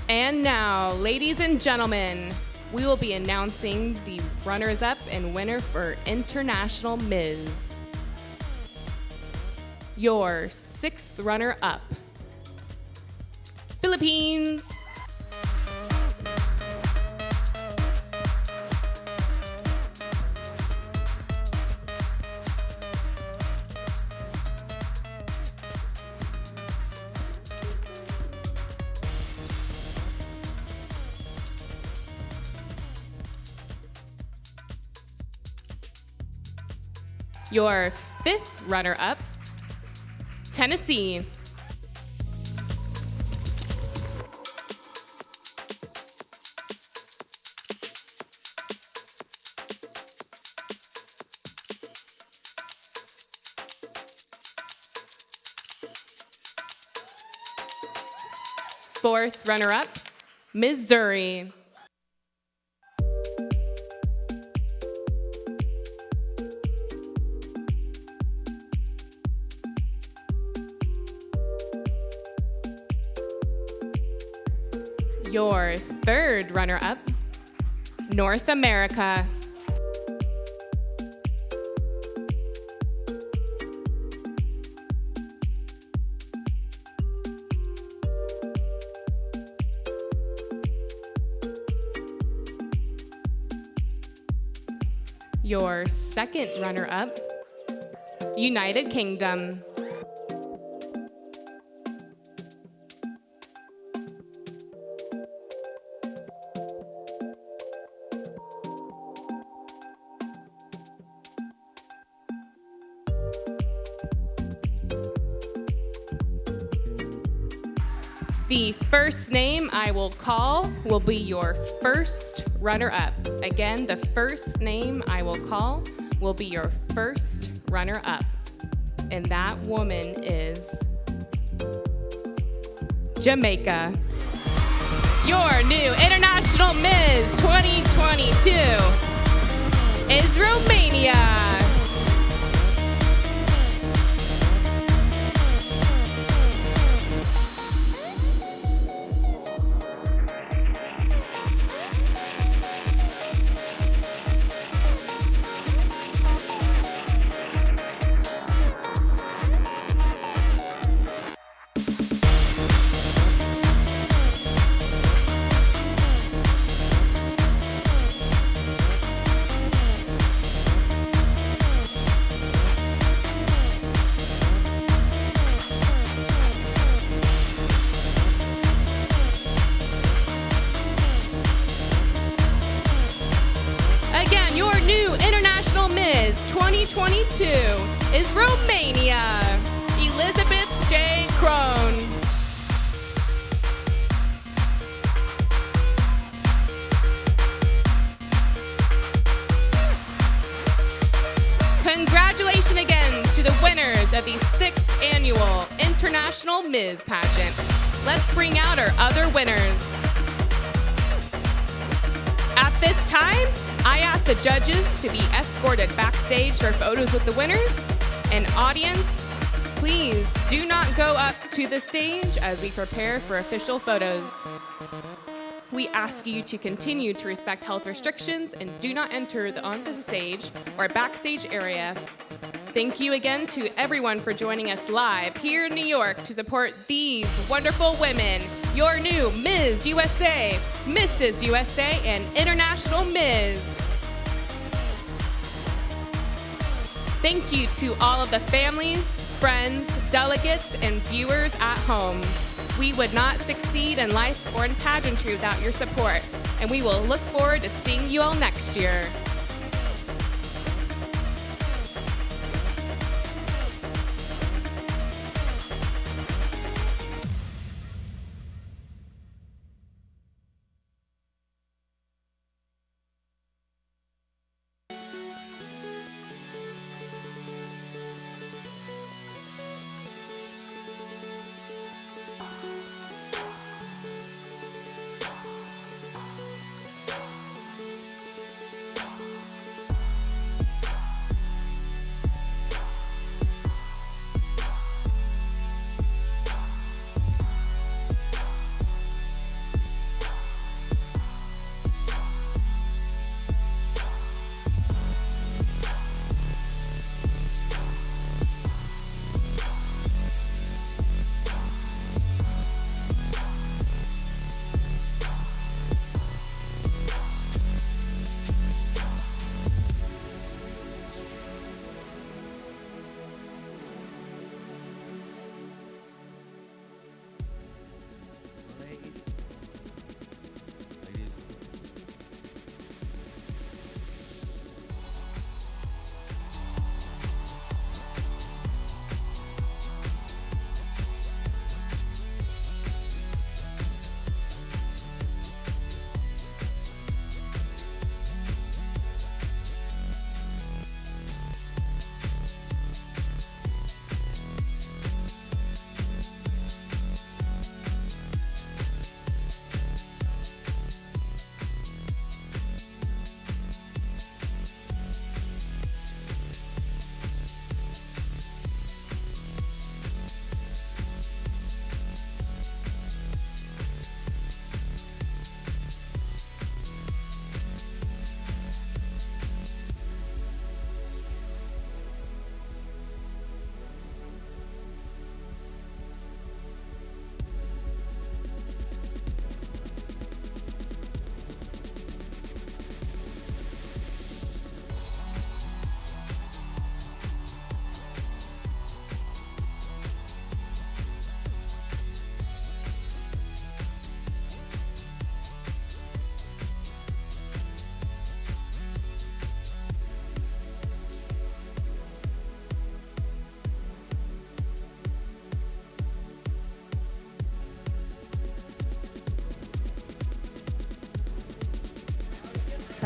And now, ladies and gentlemen, we will be announcing the runners-up and winner for International Ms. Your sixth runner-up, Philippines. Your fifth runner-up, Tennessee. Fourth runner-up, Missouri. Your third runner-up, North America. Your second runner-up, United Kingdom. The first name I will call will be your first runner-up. Again, the first name I will call will be your first runner-up. And that woman is Jamaica. Your new International Ms. 2022 is Romania. Again, your new International Ms. 2022 is Romania, Elizabeth J. Crone. Congratulations again to the winners of the 6th Annual International Ms Pageant. Let's bring out our other winners. At this time, I ask the judges to be escorted backstage for photos with the winners. And audience, please do not go up to the stage as we prepare for official photos. We ask you to continue to respect health restrictions and do not enter onto the stage or backstage area. Thank you again to everyone for joining us live here in New York to support these wonderful women, your new Ms. USA, Mrs. USA, and International Ms. Thank you to all of the families, friends, delegates, and viewers at home. We would not succeed in life or in pageantry without your support, and we will look forward to seeing you all next year.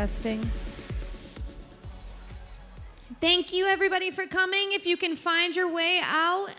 Testing. Thank you, everybody, for coming. If you can find your way out